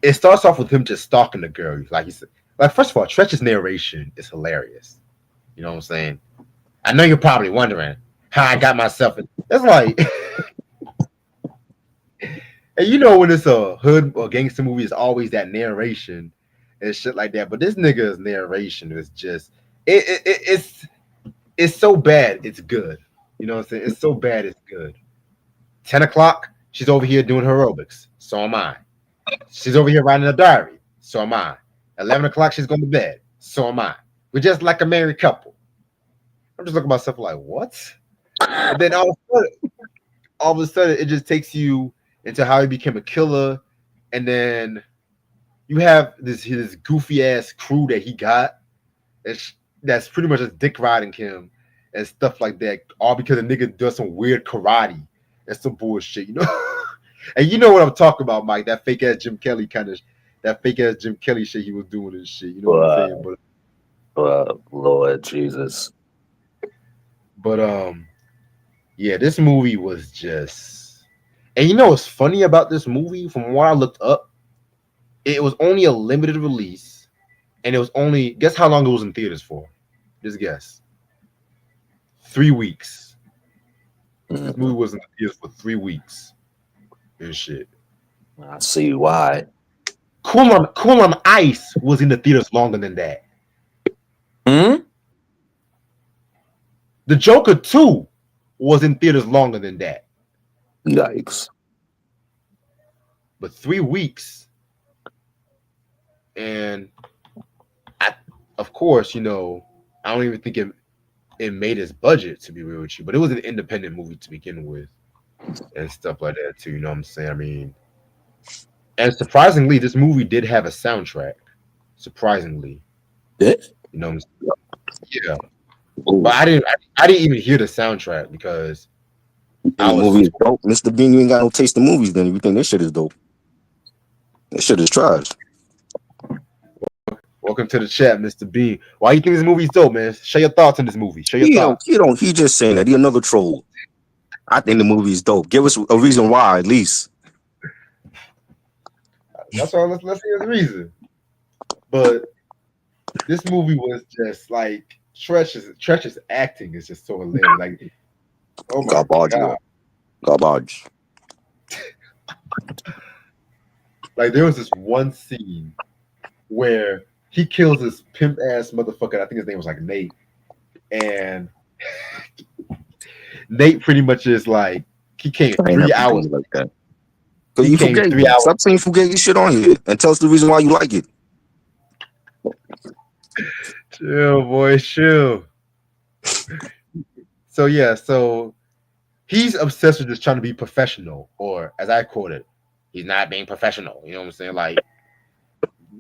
it starts off with him just stalking the girl. Like he said, like first of all, Treach's narration is hilarious. You know what I'm saying? I know you're probably wondering how I got myself in. It's like, and when it's a hood or gangster movie, it's always that narration and shit like that. But this nigga's narration is just it's so bad, it's good. You know what I'm saying? It's so bad, it's good. 10 o'clock, she's over here doing her aerobics. So am I. She's over here writing a diary. So am I. 11 o'clock, she's going to bed. So am I. We're just like a married couple. I'm just looking at myself like, what? And then all of a sudden, it just takes you into how he became a killer, and then you have his goofy ass crew that he got. That's pretty much just dick riding him and stuff like that. All because a nigga does some weird karate and some bullshit, And you know what I'm talking about, Mike? That fake ass Jim Kelly kind of that fake ass Jim Kelly shit he was doing and shit. You know what I'm saying? Lord Jesus. But yeah, this movie was just. And you know what's funny about this movie? From what I looked up, it was only a limited release, and it was only guess how long it was in theaters for? Just guess. 3 weeks. This movie was in the theaters for 3 weeks. And shit. I see why. Cool on Ice was in the theaters longer than that. Hmm? The Joker 2 was in theaters longer than that. Yikes. But 3 weeks. And of course, I don't even think it made its budget, to be real with you, but it was an independent movie to begin with and stuff like that too. You know what I'm saying? I mean, and surprisingly, this movie did have a soundtrack. Surprisingly, Did? you know what I'm saying? Yeah, Ooh. but I didn't even hear the soundtrack because The movie is dope. Mr. Bean, you ain't got no taste in movies then. You think this shit is dope. This shit is trash. Welcome to the chat, Mr. B. Why you think this movie's dope, man? Share your thoughts on this movie. Share your thoughts. He just saying that. He another troll. I think the movie is dope. Give us a reason why, at least. That's all. Let's hear the reason. But this movie was just like Treach's acting is just so hilarious. Like, oh my god, garbage. Like there was this one scene where he kills this pimp ass motherfucker. I think his name was like Nate, and Nate pretty much is like he came 3 hours like that. Because you forget 3 hours. Stop saying fugazi shit on here and tell us the reason why you like it. Chill, boy, chill. So he's obsessed with just trying to be professional, or as I quote it, he's not being professional. You know what I'm saying? Like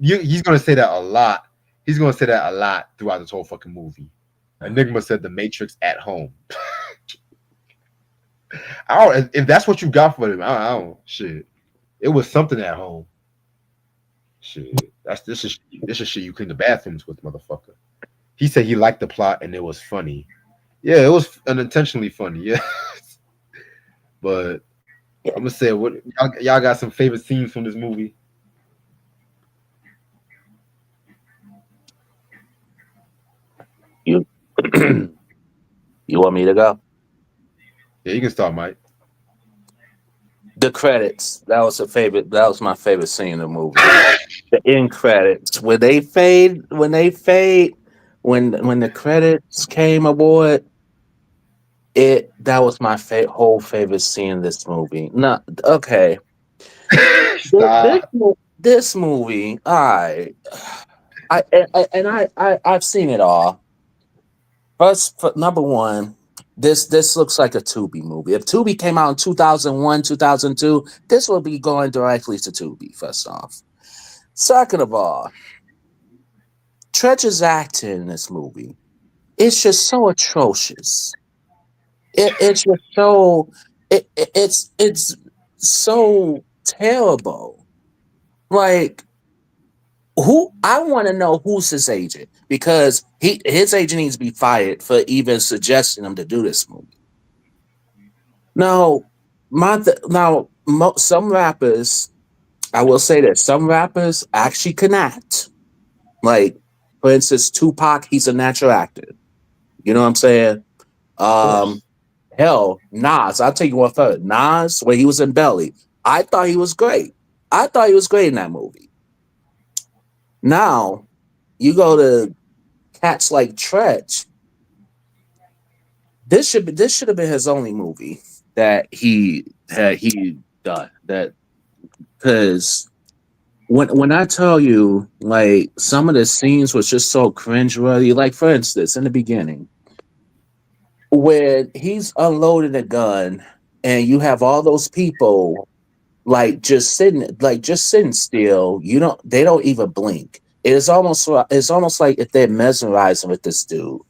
he's gonna say that a lot. He's gonna say that a lot throughout this whole fucking movie. Enigma said the Matrix at home. I don't. If that's what you got for him, I don't. Shit, it was something at home. Shit, this is shit you clean the bathrooms with, motherfucker. He said he liked the plot and it was funny. Yeah, it was unintentionally funny. Yeah, but I'm gonna say, what y'all got some favorite scenes from this movie? You want me to go? Yeah, you can start, Mike. The credits. That was my favorite scene in the movie. The end credits. When the credits came aboard, that was my whole favorite scene in this movie. No, okay. this movie, I've seen it all. First, number one, this looks like a Tubi movie. If Tubi came out in 2001, 2002, this will be going directly to Tubi, first off. Second of all, Treach's acting in this movie, it's just so atrocious. It's just so it's so terrible. Like, I want to know who's his agent, because his agent needs to be fired for even suggesting him to do this movie. Now, some rappers, I will say that some rappers actually can act. Like, for instance, Tupac, he's a natural actor. You know what I'm saying? Hell, Nas, I'll tell you one first. Nas, when he was in Belly, I thought he was great. I thought he was great in that movie. Now, you go to cats like Treach. This should have been his only movie that he done. That, because when I tell you, like, some of the scenes was just so cringeworthy. Like, for instance, in the beginning, when he's unloading a gun and you have all those people just sitting still. They don't even blink. It's almost like if they're mesmerizing with this dude,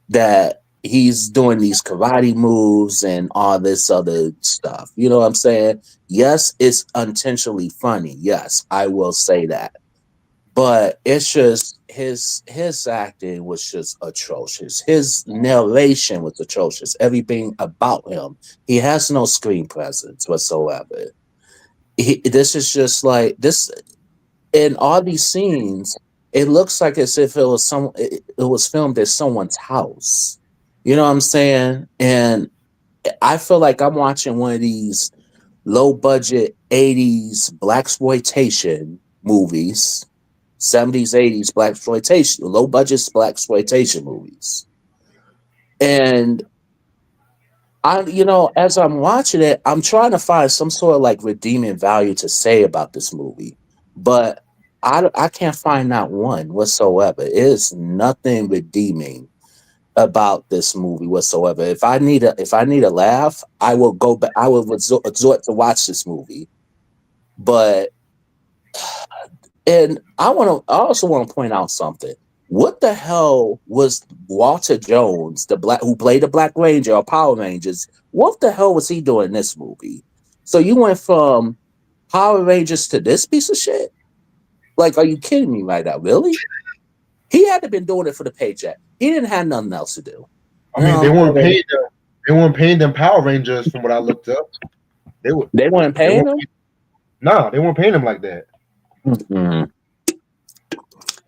that he's doing these karate moves and all this other stuff. You know what I'm saying? Yes, it's intentionally funny. Yes, I will say that. But it's just his acting was just atrocious. His narration was atrocious. Everything about him. He has no screen presence whatsoever. This is just like this in all these scenes. It looks like as if it was filmed at someone's house. You know what I'm saying? And I feel like I'm watching one of these low budget 80s black exploitation movies, 70s, 80s black exploitation, low budget black exploitation movies. And as I'm watching it, I'm trying to find some sort of like redeeming value to say about this movie, but I can't find not one whatsoever. It is nothing redeeming about this movie whatsoever. If I need a laugh, I will go back. I will resort to watch this movie. But and I also want to point out something. What the hell was Walter Jones, the black who played the Black Ranger or Power Rangers? What the hell was he doing in this movie? So you went from Power Rangers to this piece of shit? Like, are you kidding me right now? Really? He had to been doing it for the paycheck. He didn't have nothing else to do. I mean, they weren't paying them. They weren't paying them Power Rangers from what I looked up. They were. They weren't They paying weren't, him. nah, they weren't paying them like that. Mm-mm.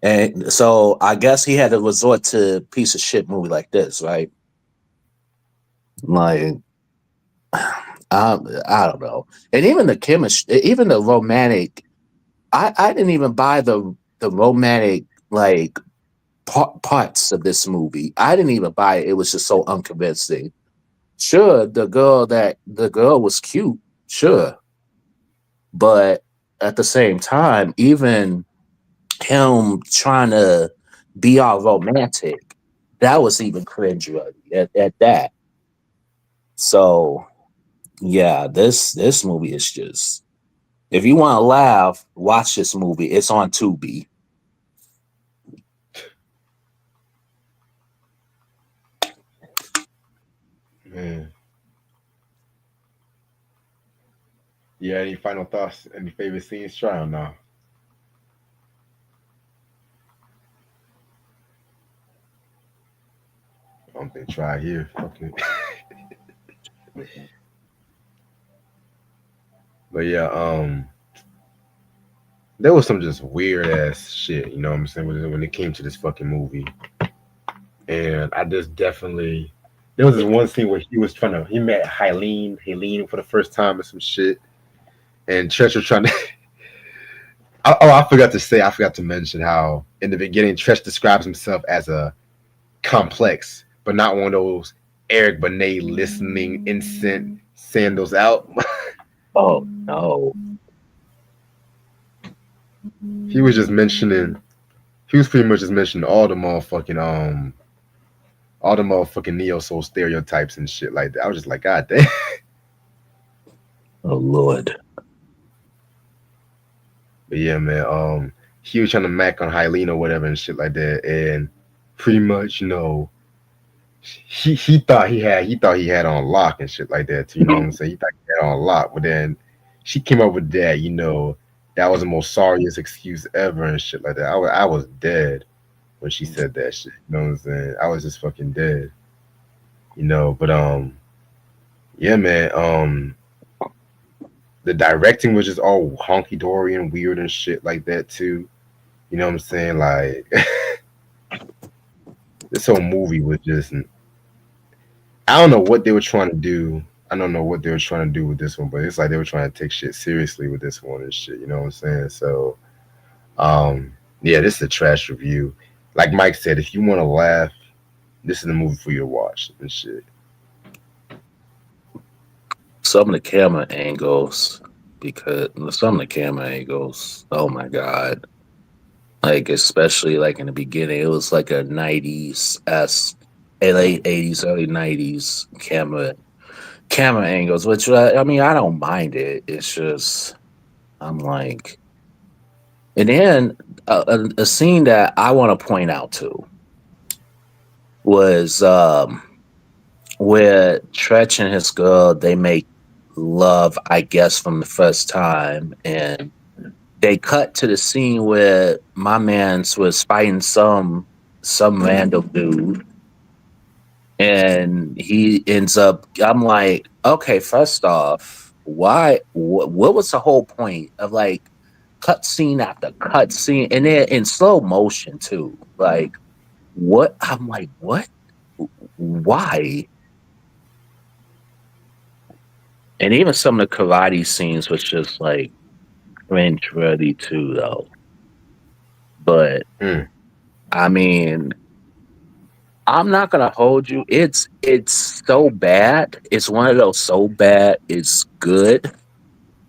And so I guess he had to resort to a piece of shit movie like this, right? Like I don't know. And even the chemistry, even the romantic, I didn't even buy the romantic like parts of this movie. I didn't even buy it. It was just so unconvincing. Sure, the girl was cute, sure, but at the same time, even him trying to be all romantic, that was even cringeworthy at that. So yeah, this movie is just if you want to laugh, watch this movie. It's on Tubi. Man. Yeah. Any final thoughts? Any favorite scenes? Try them now. I don't think try here. Okay. But yeah, there was some just weird ass shit. You know what I'm saying? When it came to this fucking movie, and I just definitely there was this one scene where he met Helene for the first time or some shit, and Treach was trying to. I forgot to mention how in the beginning Treach describes himself as a complex, but not one of those Eric Benet listening instant sandals out. Oh no. he was just mentioning he was pretty much just mentioning all the motherfucking neo soul stereotypes and shit like that. I was just like, God damn. Oh Lord. But yeah, man, he was trying to mac on Hylian or whatever and shit like that, and pretty much, he thought he had on lock and shit like that too. You know what I'm saying? He thought he had on lock, but then she came up with that. That was the most sorriest excuse ever and shit like that. I was dead when she said that shit. You know what I'm saying? I was just fucking dead. But yeah, man. The directing was just all honky dory and weird and shit like that too. You know what I'm saying? Like this whole movie was just I don't know what they were trying to do. I don't know what they were trying to do with this one, but it's like they were trying to take shit seriously with this one and shit. You know what I'm saying? So, yeah, this is a trash review. Like Mike said, if you want to laugh, this is the movie for you to watch and shit. Some of the camera angles, oh my god. Like especially like in the beginning, it was like a 90s late 80s, early 90s camera angles, which I mean I don't mind it. It's just I'm like and then a scene that I want to point out too was where Treach and his girl they make love, I guess, from the first time, and they cut to the scene where my man's was fighting some random dude, and he ends up. I'm like, okay, first off, why? What was the whole point of like cut scene after cut scene, and then in slow motion too? Like, what? I'm like, what? Why? And even some of the karate scenes was just like cringe worthy too, though. But Mm. I mean, I'm not gonna hold you. It's so bad. It's one of those so bad it's good,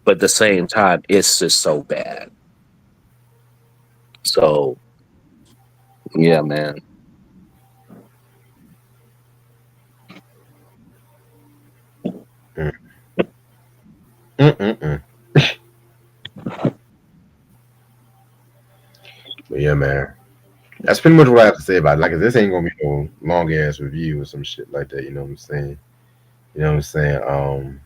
but at the same time, it's just so bad. So yeah, man. Mm. Mm-mm-mm. But yeah, man. That's pretty much what I have to say about it. Like, this ain't gonna be no long ass review or some shit like that. You know what I'm saying? You know what I'm saying?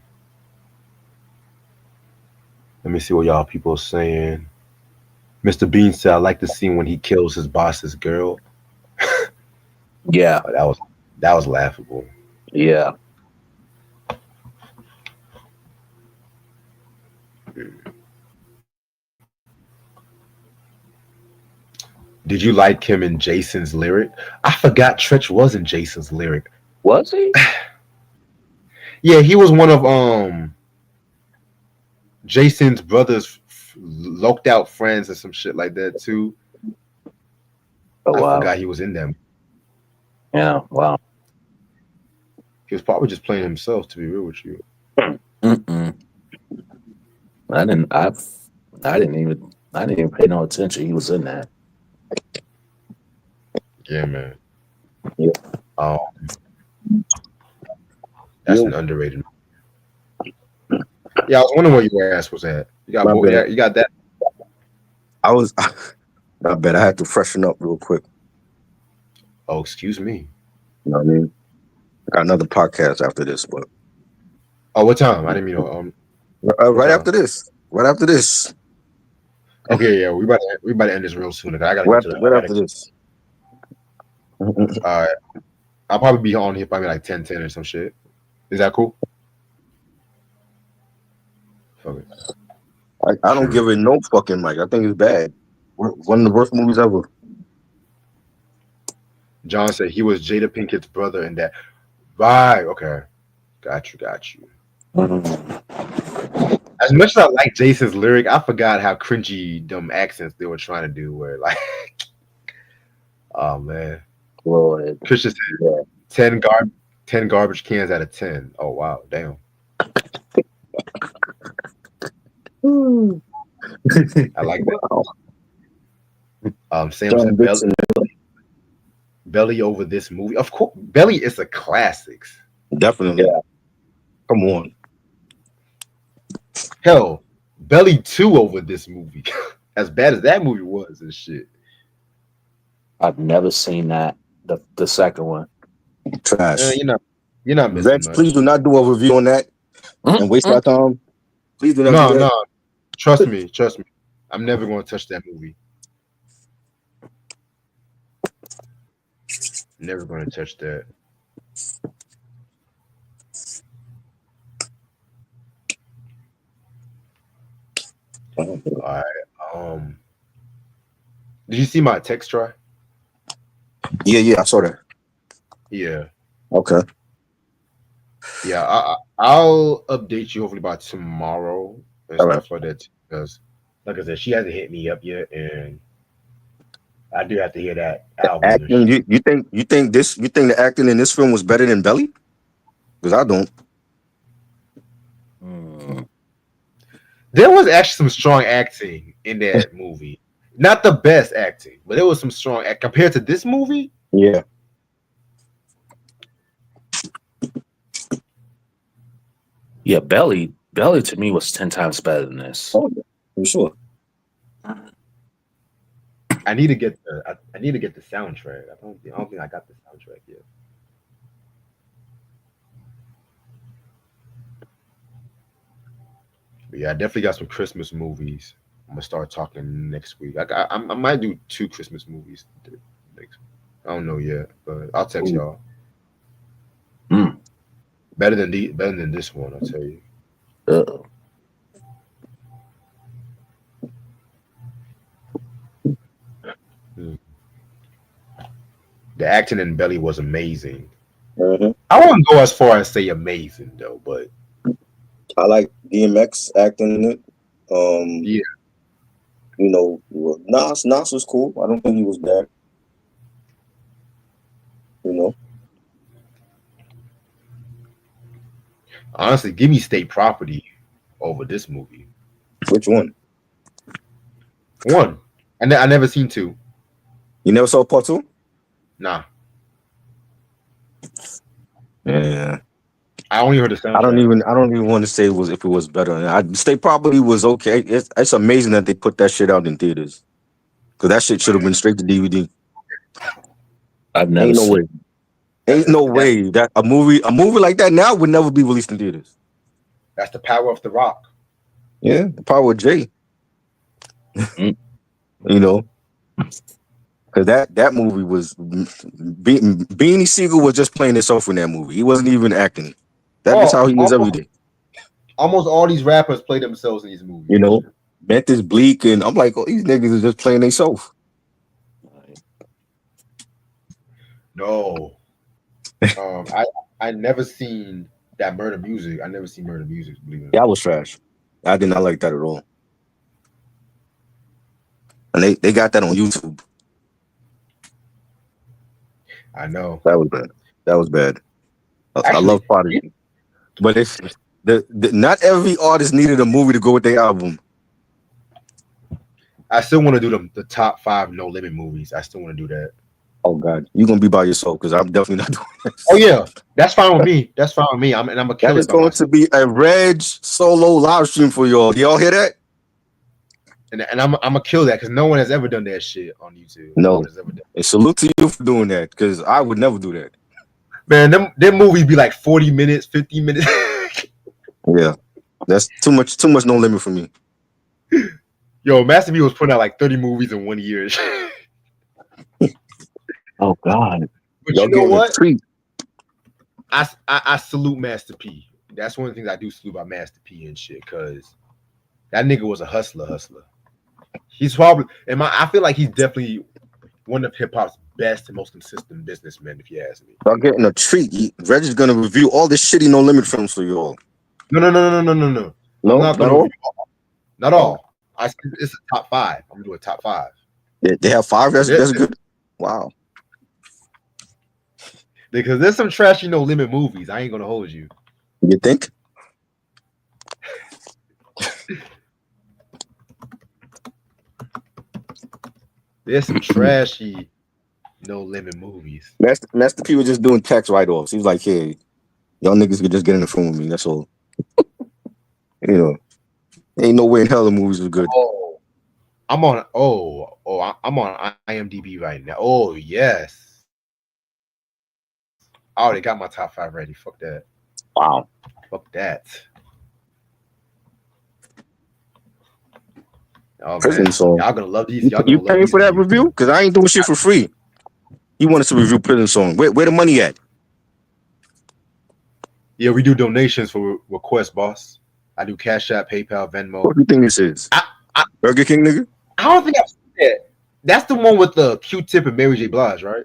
Let me see what y'all people are saying. Mr. Bean said, "I like the scene when he kills his boss's girl." Yeah, Oh, that was laughable. yeah. Did you like him in Jason's lyric? I forgot Tretch was in Jason's lyric. Was he? Yeah, he was one of Jason's brother's locked out friends or some shit like that too. Oh I wow. forgot he was in them. Yeah, wow. He was probably just playing himself, to be real with you. Mm-mm. I didn't. I didn't even. I didn't even pay no attention. He was in that. Yeah, man. Yeah. Um, that's Yo, an underrated. Yeah, I was wondering where your ass was at. You got my bad. yeah, you got that. I was. I bet I had to freshen up real quick. Oh, excuse me. You know what I mean? I got another podcast after this, but Oh, what time? I didn't mean what right time? after this, right after this, Okay, yeah, we about to end this real soon. I gotta go to the. I right gotta. after this. Uh, I'll probably be on here probably like 10:10 or some shit. Is that cool? Fuck it. I don't give it no fucking mic. I think it's bad. One of the worst movies ever. John said he was Jada Pinkett's brother in that. Right. Okay. Got you. As much as I like Jason's lyric, I forgot how cringy dumb accents they were trying to do. Where like, oh man, Lord. Trisha said Yeah. 10 garbage cans out of 10. Oh wow, damn. I like that. Wow. Sam John said Dixon. belly over this movie. Of course, Belly is a classics. Definitely. Yeah. Come on. Hell, Belly 2 over this movie. As bad as that movie was and shit. I've never seen that. The second one. Trash. You're not missing Vince, please much. do not do a review on that and waste our time. Please do not do No, that. no. Trust me. I'm never going to touch that movie. Never going to touch that. All right. Did you see my text try? Yeah, I saw that. Yeah. Okay. Yeah. I'll update you hopefully by tomorrow and All right. stuff like that. Because, like I said, she hasn't hit me up yet, and I do have to hear that album and Acting, shit. you think the acting in this film was better than Belly? Because I don't. Mm. There was actually some strong acting in that movie. Not the best acting, but there was some strong act compared to this movie. Yeah. Yeah, Belly to me was 10 times better than this. Oh, yeah, for sure. I need to get the soundtrack. I don't think I got the soundtrack yet. But yeah, I definitely got some Christmas movies. I'm gonna start talking next week. I might do 2 Christmas movies next. I don't know yet, but I'll text Ooh. y'all. Mm. Better than this one, I'll tell you. Uh-oh. Mm. The acting in Belly was amazing. Mm-hmm. I wouldn't go as far as say amazing though, but I like DMX acting in it. yeah. You know, Nas was cool. I don't think he was bad. You know, Honestly, give me State Property over this movie. which one? One, I never seen 2. You never saw part 2? Nah, Yeah. I only heard the soundtrack. I don't even want to say if it was better. State Property was okay. It's amazing that they put that shit out in theaters. Because that shit should have been straight to DVD. I've never Ain't no seen. way. Ain't no way that a movie like that now would never be released in theaters. That's the power of The Rock. Yeah, the power of Jay. Mm. You know, because that movie was Beanie Siegel was just playing himself in that movie. He wasn't even acting. That's how he is every day. Almost all these rappers play themselves in these movies. You know, Memphis Bleak, and I'm like, oh, these niggas are just playing themselves. No, I never seen that Murder Music. I never seen Murder Music. Believe it. That was trash. I did not like that at all. And they got that on YouTube. I know That was bad. That was bad. I Actually, love Prodigy, but it's not every artist needed a movie to go with their album. I still want to do the top 5 No Limit movies. I still want to do that. Oh God, you're gonna be by yourself because I'm definitely not doing that. Oh yeah, that's fine with me. That's fine with me. I'm gonna kill That is it by going myself. to be a Reg solo live stream for y'all. Y'all hear that? And I'm gonna kill that because no one has ever done that shit on YouTube. No. one has ever done. And salute to you for doing that because I would never do that. Man, them movies be like 40 minutes, 50 minutes. Yeah, that's too much No Limit for me. Yo, Master B was putting out like 30 movies in 1 year. Oh God. But Y'all you know getting what? a treat. I salute Master P. That's one of the things I do salute about Master P and shit, because that nigga was a hustler. He's probably, I feel like he's definitely one of hip hop's best and most consistent businessmen, if you ask me. Y'all getting a treat. Reg is gonna review all the shitty No Limit films for y'all. No. No, I'm not gonna all? review all. Not all. It's a top 5. I'm gonna do a top 5. They have 5. That's good. Wow. Because there's some trashy No Limit movies. I ain't gonna hold you. You think? There's some trashy No Limit movies. Master P was just doing tax write-offs. He was like, hey, y'all niggas could just get in the phone with me. That's all. You know, ain't no way in hell the movies were good. Oh, I'm on IMDb right now. Oh yes. I already got my top 5 ready. Fuck that. Wow. Fuck that. Oh Prison man, Song. y'all gonna love these. You paying for that review? Because I ain't doing shit for free. He wanted to review Prison Song. Where the money at? Yeah, we do donations for requests, boss. I do Cash App, PayPal, Venmo. What do you think this is? Burger King, nigga? I don't think I've seen that. That's the one with the Q-Tip and Mary J. Blige, right?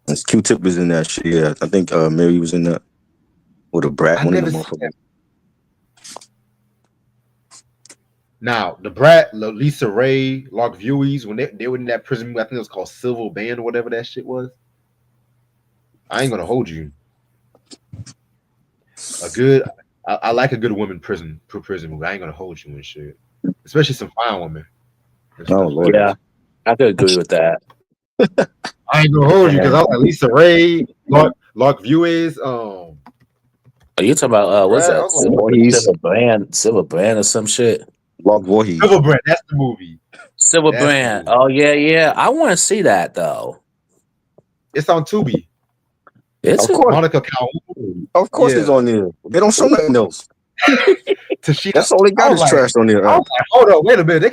This Q-Tip is in that shit. Yeah, I think Mary was in that. Or the Brat, one of the motherfuckers. Now, the Brat, Lisa Ray, Lark Viewies, when they were in that prison movie, I think it was called Civil Band or whatever that shit was. I ain't gonna hold you. I like a good woman prison movie. I ain't gonna hold you and shit. Especially some fine women. Oh, Lord. Yeah, I could agree with that. I ain't gonna hold you because I was like Lisa Ray, Lark Viewies, Are you talking about what's that? Silver Brand or some shit? Lark Voorhees. Silver Brand, that's the movie. Silver Brand. Oh yeah. I want to see that though. It's on Tubi. It's of course. Monica Calhoun. Of course it's on there. They don't show nothing else. Tashina. That's all they got is trash on their I app. was like, hold on, wait a minute. They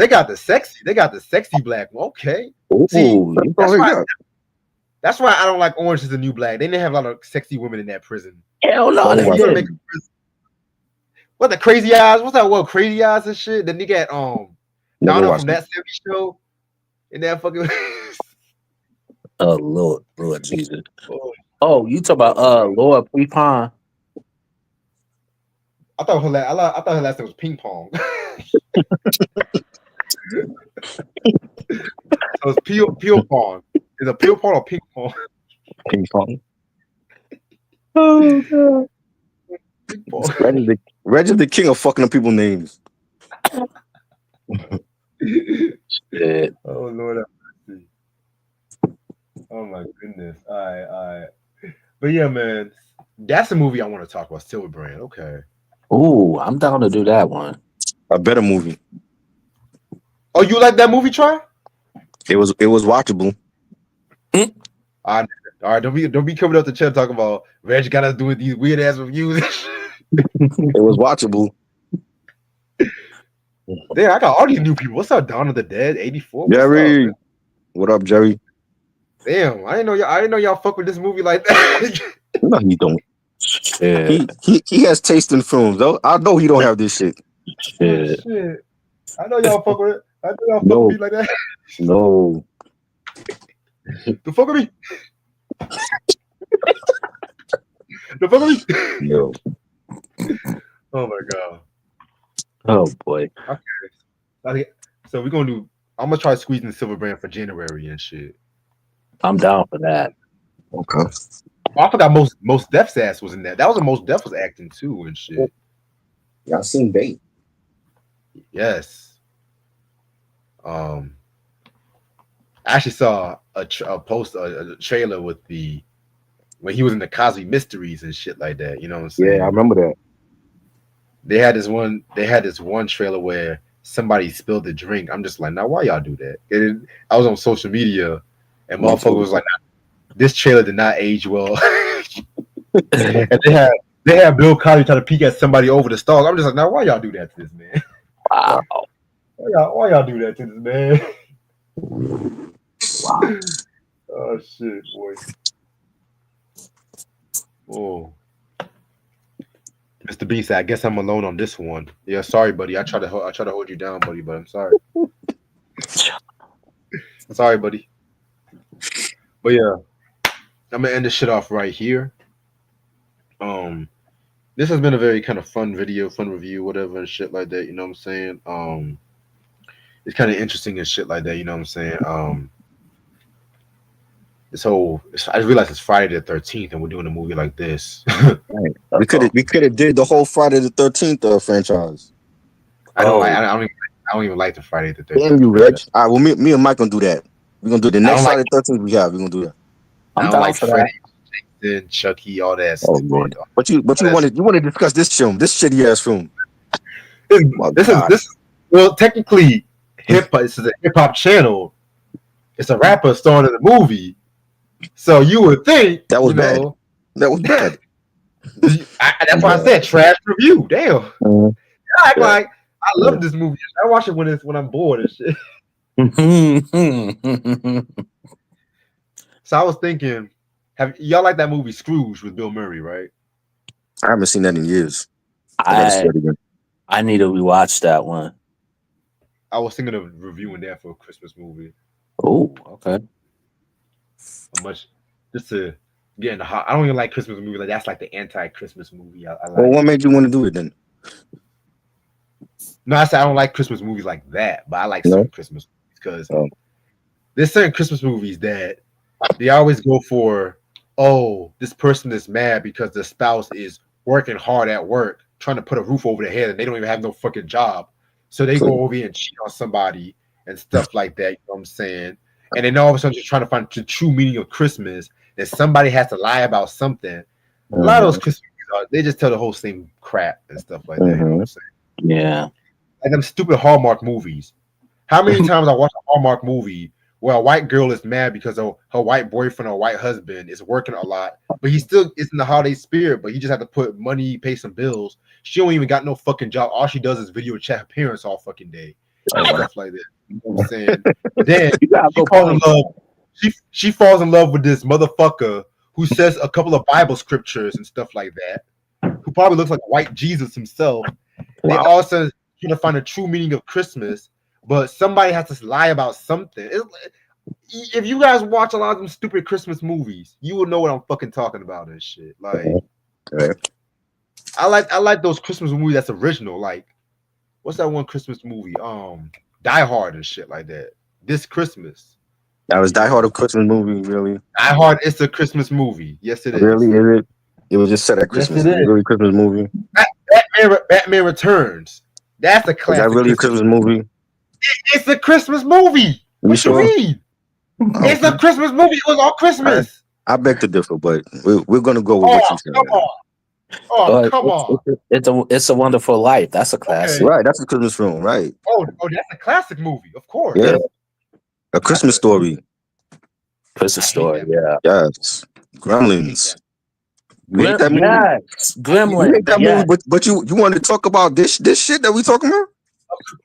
got the sexy black one. Okay. See, Ooh, That's all they got. that's why I don't like Orange is the New Black. They didn't have a lot of sexy women in that prison. hell no, Oh, they my You gonna didn't. make a prison. What the crazy eyes? What's that? What crazy eyes and shit? The nigga at Never Donna watched from it. that 70s show in that fucking. Oh Lord Jesus. Oh, Oh, you talk about Laura Prepon. I thought her last name was Ping Pong. So it's Peel Pong. Is it Peel Pong or Ping Pong? Ping pong. Oh god. Ping Pong. Reggie's the king of fucking up people's names. Shit. Oh Lord, oh my goodness. All right. But yeah, man, that's a movie I want to talk about. Silver Brand. Okay. Ooh, I'm down to do that one. A better movie. Oh, you like that movie, Troy? It was watchable. All right. Don't be coming up the chat talking about Reg got us doing these weird ass reviews. It was watchable. Damn, I got all these new people. What's up, Dawn of the Dead 84? What's Jerry. up? What up, Jerry? Damn, I didn't know y'all fuck with this movie like that. No, he don't. Shit. He has taste in films, though. I know he don't have this shit. Shit. Shit. I know y'all fuck with it. I know y'all fuck No. with me like that. No. The fuck with me. The fuck with me. Yo. Oh my god. Oh boy. Okay, so we're gonna do. I'm gonna try squeezing Silver Brand for January and shit. I'm down for that. Okay. I forgot most Def's ass was in that. That was the most Def was acting too and shit. Y'all seen Bait? Yes. I actually saw a trailer with when he was in the Cosby Mysteries and shit like that. You know what I'm saying? Yeah, I remember that. They had this one trailer where somebody spilled the drink. I'm just like, now why y'all do that? I was on social media and motherfucker was like, this trailer did not age well. And they had Bill Cosby trying to peek at somebody over the stalls. I'm just like, now why y'all do that to this man? Wow. Why y'all do that to this man? Wow. Oh shit, boy. Oh. Mr. B said, I guess I'm alone on this one. Yeah, sorry, buddy. I try to hold you down, buddy, but I'm sorry. I'm sorry, buddy. But yeah, I'm gonna end this shit off right here. This has been a very kind of fun video, fun review, whatever and shit like that. You know what I'm saying? It's kind of interesting and shit like that. You know what I'm saying? I realized it's Friday the 13th, and we're doing a movie like this. Right. We could have did the whole Friday the 13th franchise. I don't even like the Friday the 13th. Damn you, Reg. All right, well, me and Mike gonna do that. We're gonna do the next Friday the 13th we have. We're gonna do that. I I'm don't down like for Freddy, Jason, Chucky, all that. Oh Lord. But you want to discuss this film, this shitty ass film. This is well, technically this is a hip hop channel. It's a rapper starring in the movie. So you would think that was bad. That was bad. That's why I said trash review. Damn. Mm-hmm. I act like I love this movie. I watch it when I'm bored and shit. So I was thinking, have y'all like that movie Scrooge with Bill Murray, right? I haven't seen that in years. I need to rewatch that one. I was thinking of reviewing that for a Christmas movie. Oh, okay. Just to get in the hot. I don't even like Christmas movies. Like that's like the anti-Christmas movie. I like. Well, what made you want to do it then? No, I said I don't like Christmas movies like that, but I like certain Christmas movies because there's certain Christmas movies that they always go for. Oh, this person is mad because the spouse is working hard at work, trying to put a roof over their head, and they don't even have no fucking job. So they go over here and cheat on somebody and stuff like that. You know what I'm saying? And then all of a sudden, you're trying to find the true meaning of Christmas. That somebody has to lie about something. A lot of those Christmas movies, they just tell the whole same crap and stuff like that. You know what I'm saying? Yeah. Like them stupid Hallmark movies. How many times I watch a Hallmark movie Well, a white girl is mad because her white boyfriend or white husband is working a lot, but he still is in the holiday spirit. But he just had to put money, pay some bills. She don't even got no fucking job. All she does is video chat her parents all fucking day and stuff like that. You know what I'm saying? Then she falls in love. She falls in love with this motherfucker who says a couple of Bible scriptures and stuff like that. Who probably looks like white Jesus himself. They also trying to find the true meaning of Christmas, but somebody has to lie about something. If you guys watch a lot of them stupid Christmas movies, you will know what I'm fucking talking about and shit. Like, I like those Christmas movies that's original. Like, what's that one Christmas movie? Die Hard and shit like that. This Christmas. That was Die Hard a Christmas movie, really? Die Hard is a Christmas movie. Yes, it is. Really? Is it? It was just set at Christmas. Yes, it is. Really Christmas movie. Batman Returns. That's a classic. Is that really a Christmas movie? It's a Christmas movie. What you mean? It's a Christmas movie. It was all Christmas. I beg to differ, but we're gonna go with what you said. Come on. It's a Wonderful Life. That's a classic. Okay. Right, that's a Christmas film, right? Oh, that's a classic movie, of course. Yeah. A Christmas Story. Christmas Story, yeah. Yes. Gremlins. You hate that movie? Yes. Gremlins. You hate that movie, but you want to talk about this shit that we talking about?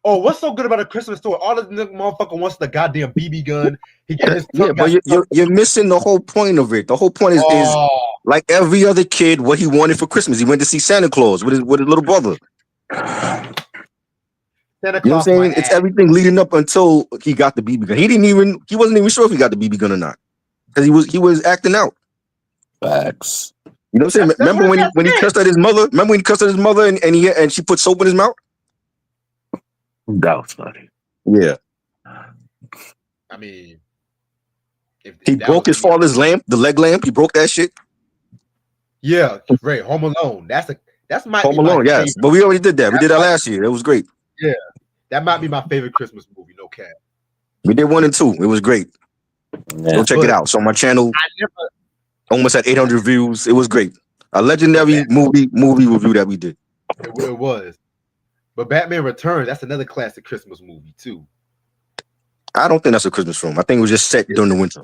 Oh, what's so good about A Christmas Story? All the motherfucker wants the goddamn BB gun. He get his but you're missing the whole point of it. The whole point is like every other kid, what he wanted for Christmas. He went to see Santa Claus with his little brother. Santa Claus, you know what I'm saying? It's everything leading up until he got the BB gun. He wasn't even sure if he got the BB gun or not. Because he was acting out. Facts. You know what I'm saying? Remember when he cussed at his mother? Remember when he cussed at his mother and she put soap in his mouth? That was funny. Yeah. I mean, he broke his father's lamp, the leg lamp. He broke that shit. Yeah, right. Home Alone. That's my Home Alone. Yes, favorite. But we already did that. We did that last year. It was great. Yeah, that might be my favorite Christmas movie. No cap. We did 1 and 2. It was great. Yeah. Go check it out. So my channel almost had 800 views. It was great. A legendary movie review that we did. It was. But Batman Returns, that's another classic Christmas movie too. I don't think that's a Christmas film. I think it was just set during the winter.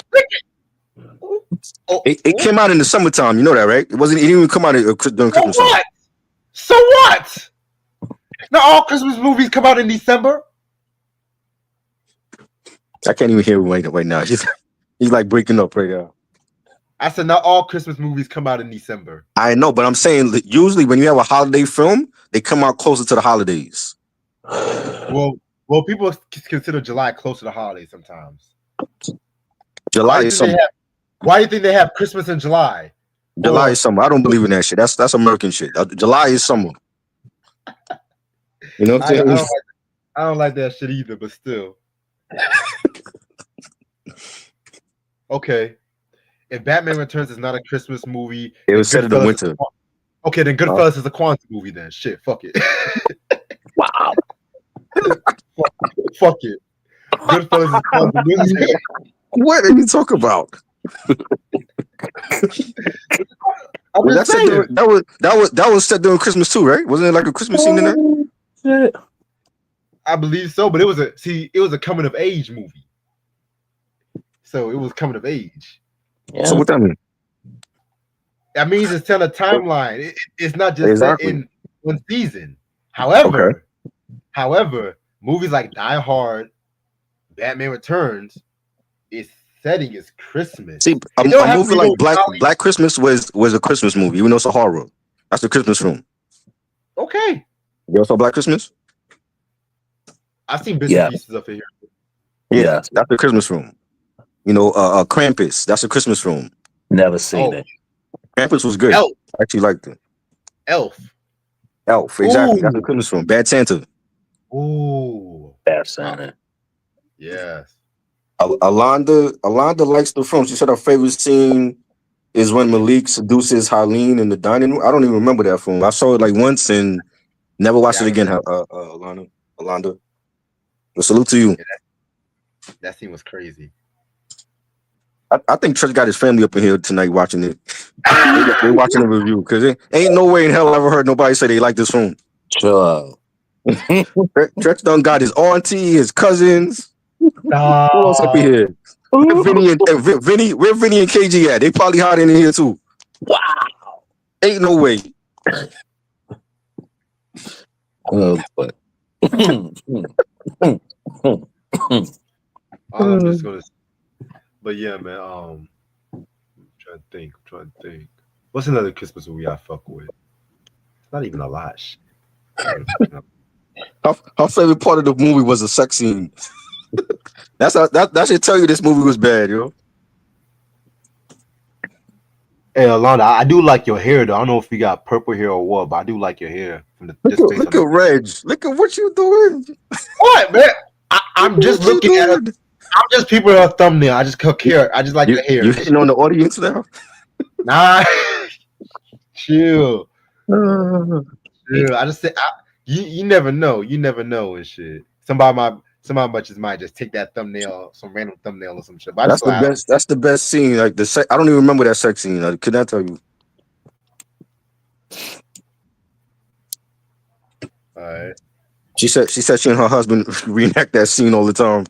It came out in the summertime. You know that, right? It didn't even come out during Christmas. So what? Not all Christmas movies come out in December. I can't even hear him right now. He's like breaking up right now. I said not all Christmas movies come out in December. I know, but I'm saying that usually when you have a holiday film, they come out closer to the holidays. Well, people consider July close to the holidays sometimes. July is summer. Why do you think they have Christmas in July? July is summer. I don't believe in that shit. That's American shit. July is summer. You know what I'm saying? I don't like that shit either, but still. Okay. If Batman Returns is not a Christmas movie, it was set in the winter. Okay, then Goodfellas is a Kwanzaa movie then. Shit, fuck it. Wow. Fuck it. Goodfellas is a Kwanzaa movie. What are you talking about? That was set during Christmas too, right? Wasn't it like a Christmas scene in there? I believe so, but it was a coming of age movie. So it was coming of age. Yeah. So what that mean? That means it's telling a timeline. It's not just set in one season. However, movies like Die Hard, Batman Returns, its setting is Christmas. See, a movie like Black Christmas was a Christmas movie, even though it's a horror. That's a Christmas film. Okay. You also saw Black Christmas? I've seen bits and pieces of it here. Yeah, that's a Christmas film. You know, Krampus. That's a Christmas film. Never seen it. Krampus was good. Elf. I actually liked it. Elf, exactly. Ooh. That's a Christmas film. Bad Santa. Ooh. Bad Santa. Yes. Alonda likes the film. She said her favorite scene is when Malik seduces Harleen in the dining room. I don't even remember that film. I saw it like once and never watched it again. Alonda. Well, salute to you. Yeah, that scene was crazy. I think Treach got his family up in here tonight watching it. They're watching the review because ain't no way in hell I ever heard nobody say they like this film. Sure. Treach done got his auntie, his cousins. Who else up in Nah. here? Where Vinny and KG at? They probably hiding in here too. Wow. Ain't no way. But All I'm just gonna. But yeah, man. I'm trying to think. What's another Christmas movie I fuck with? It's not even a lot. Shit. Her favorite part of the movie was the sex scene. That should tell you this movie was bad, yo. Hey, Alana, I do like your hair though. I don't know if you got purple hair or what, but I do like your hair from the just based on Look the. at Reg. Look at what you doing. What, man? I'm Look at just what you looking at it. doing. I'm just people her thumbnail. I just cook hair. I just like the hair. You hitting on the audience now? Nah, chill. Uh, Chill. I just say you never know. You never know and shit. Somebody might just take that thumbnail, some random thumbnail or some shit. But I just that's the like, best. That's the best scene. Like I don't even remember that sex scene. I could not tell you. all right. She said she and her husband reenact that scene all the time.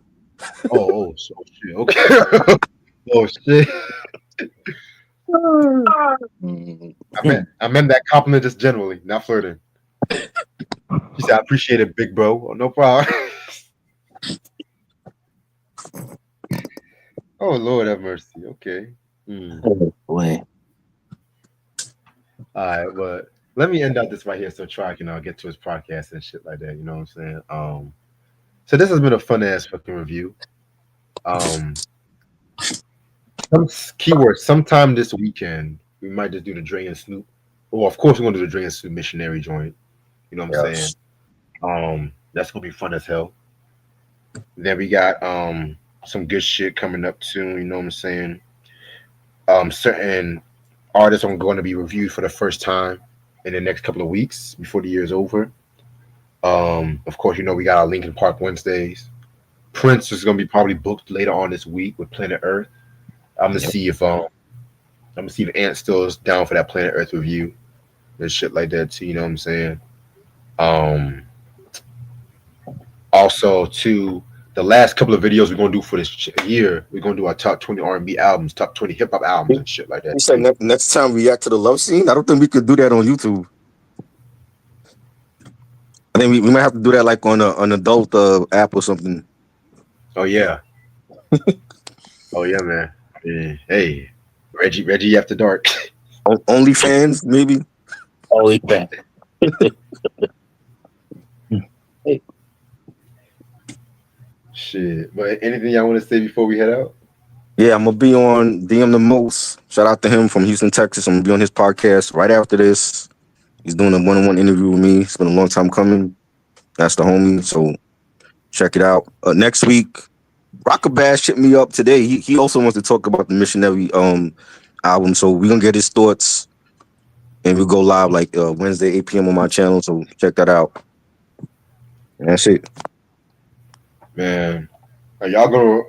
Oh, shit. Okay. Oh shit. I meant that compliment just generally, not flirting. She said, "I appreciate it, big bro." Oh, no problem. Oh Lord, have mercy. Okay. boy. All right, but let me end out this right here so Try can get to his podcast and shit like that. You know what I'm saying? So this has been a fun ass fucking review. Some keywords. Sometime this weekend, we might just do the Dre and Snoop. Well, of course, we're gonna do the Dre and Snoop missionary joint. You know what I'm saying? Yes. That's gonna be fun as hell. Then we got some good shit coming up soon. You know what I'm saying? Certain artists are going to be reviewed for the first time in the next couple of weeks before the year is over. Of course, we got our Lincoln Park Wednesdays. Prince is going to be probably booked later on this week with Planet Earth. I'm gonna see if Ant still is down for that Planet Earth review and shit like that too. You know what I'm saying? Um, Also, to the last couple of videos we're gonna do for this year, we're gonna do our top 20 R&B albums, top 20 hip hop albums, and shit like that He said too. next time react to the love scene. I don't think we could do that on YouTube. I think we might have to do that like on an adult app or something. Oh yeah, oh yeah, man. Hey, Reggie after dark. OnlyFans, maybe. Holy crap. Shit. But anything y'all want to say before we head out? Yeah, I'm gonna be on DM the Most. Shout out to him from Houston, Texas. I'm gonna be on his podcast right after this. He's doing a one-on-one interview with me. It's been a long time coming. That's the homie. So check it out. Next week, Rockabash hit me up today. He also wants to talk about the Missionary album. So we're gonna get his thoughts and we'll go live like Wednesday, 8 p.m. on my channel. So check that out. And that's it. Man, are y'all gonna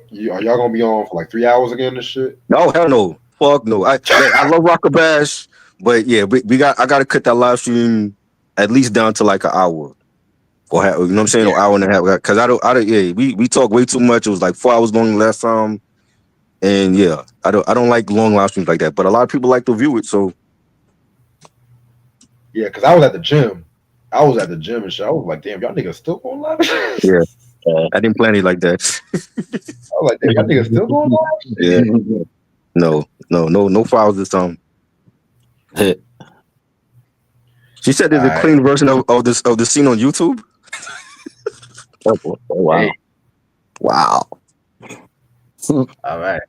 be on for like 3 hours again? This shit. No, hell no. Fuck no. I love Rockabash, but yeah, I gotta cut that live stream at least down to like an hour. Or you know what I'm saying? Yeah. Or hour and a half. Cause I don't yeah, we talk way too much. It was like 4 hours long last time. And yeah, I don't like long live streams like that. But a lot of people like to view it, so Yeah, because I was at the gym. I was at the gym and shit. I was like, damn, y'all niggas still going live? yeah. I didn't plan it like that. I was like, damn, y'all niggas still going live? Yeah. No files this time. She said there's a clean version of the scene on YouTube. Oh, wow. Hey. Wow. All right.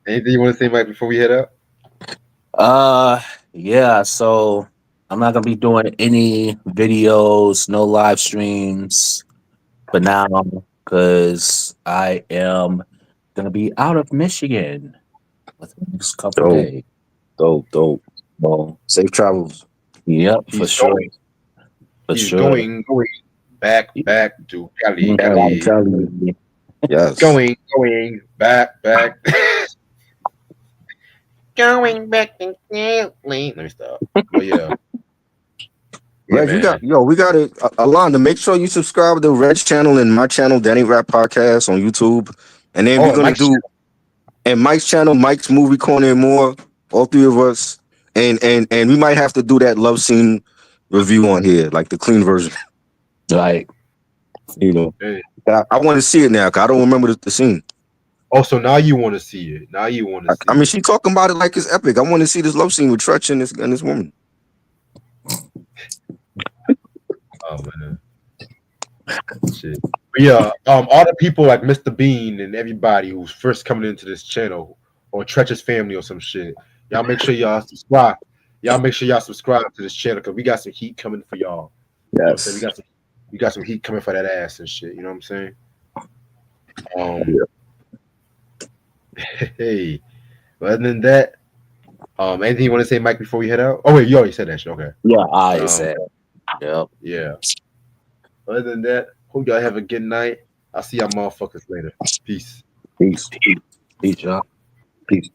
Anything you want to say, Mike, before we head out? Yeah, so I'm not gonna be doing any videos, no live streams for now, because I am gonna be out of Michigan within the next couple days. Dope. Well, Safe travels. yep, He's for sure. going, For he's sure. going back to Cali. Cali. Yes. Going back. Going back to Cali. Let me stop. But yeah. Yeah, Reg, man. we got it. Alonda, make sure you subscribe to Reg's channel and my channel, Danny Rap Podcast on YouTube. And then we're Oh, gonna Mike's do and Mike's channel, Mike's Movie Corner and more. All three of us, and we might have to do that love scene review on here, like the clean version. Like, You know, Hey. I want to see it now because I don't remember the scene. Oh, so now you want to see it? Now you want to see I mean, it? she talking about it like it's epic. I want to see this love scene with Treach and this woman. Oh man, shit. But yeah, all the people like Mr. Bean and everybody who's first coming into this channel or Treacher's family or some shit. Y'all make sure y'all subscribe. Y'all make sure y'all subscribe to this channel because we got some heat coming for y'all. You know what I'm saying? yes. We got some heat coming for that ass and shit. You know what I'm saying? Hey. But other than that, anything you want to say, Mike, before we head out? Oh wait, you already said that shit. Okay. Yeah, I Um, said. Yep. Yeah. Other than that, hope y'all have a good night. I'll see y'all motherfuckers later. Peace. Peace. Peace, y'all. Peace.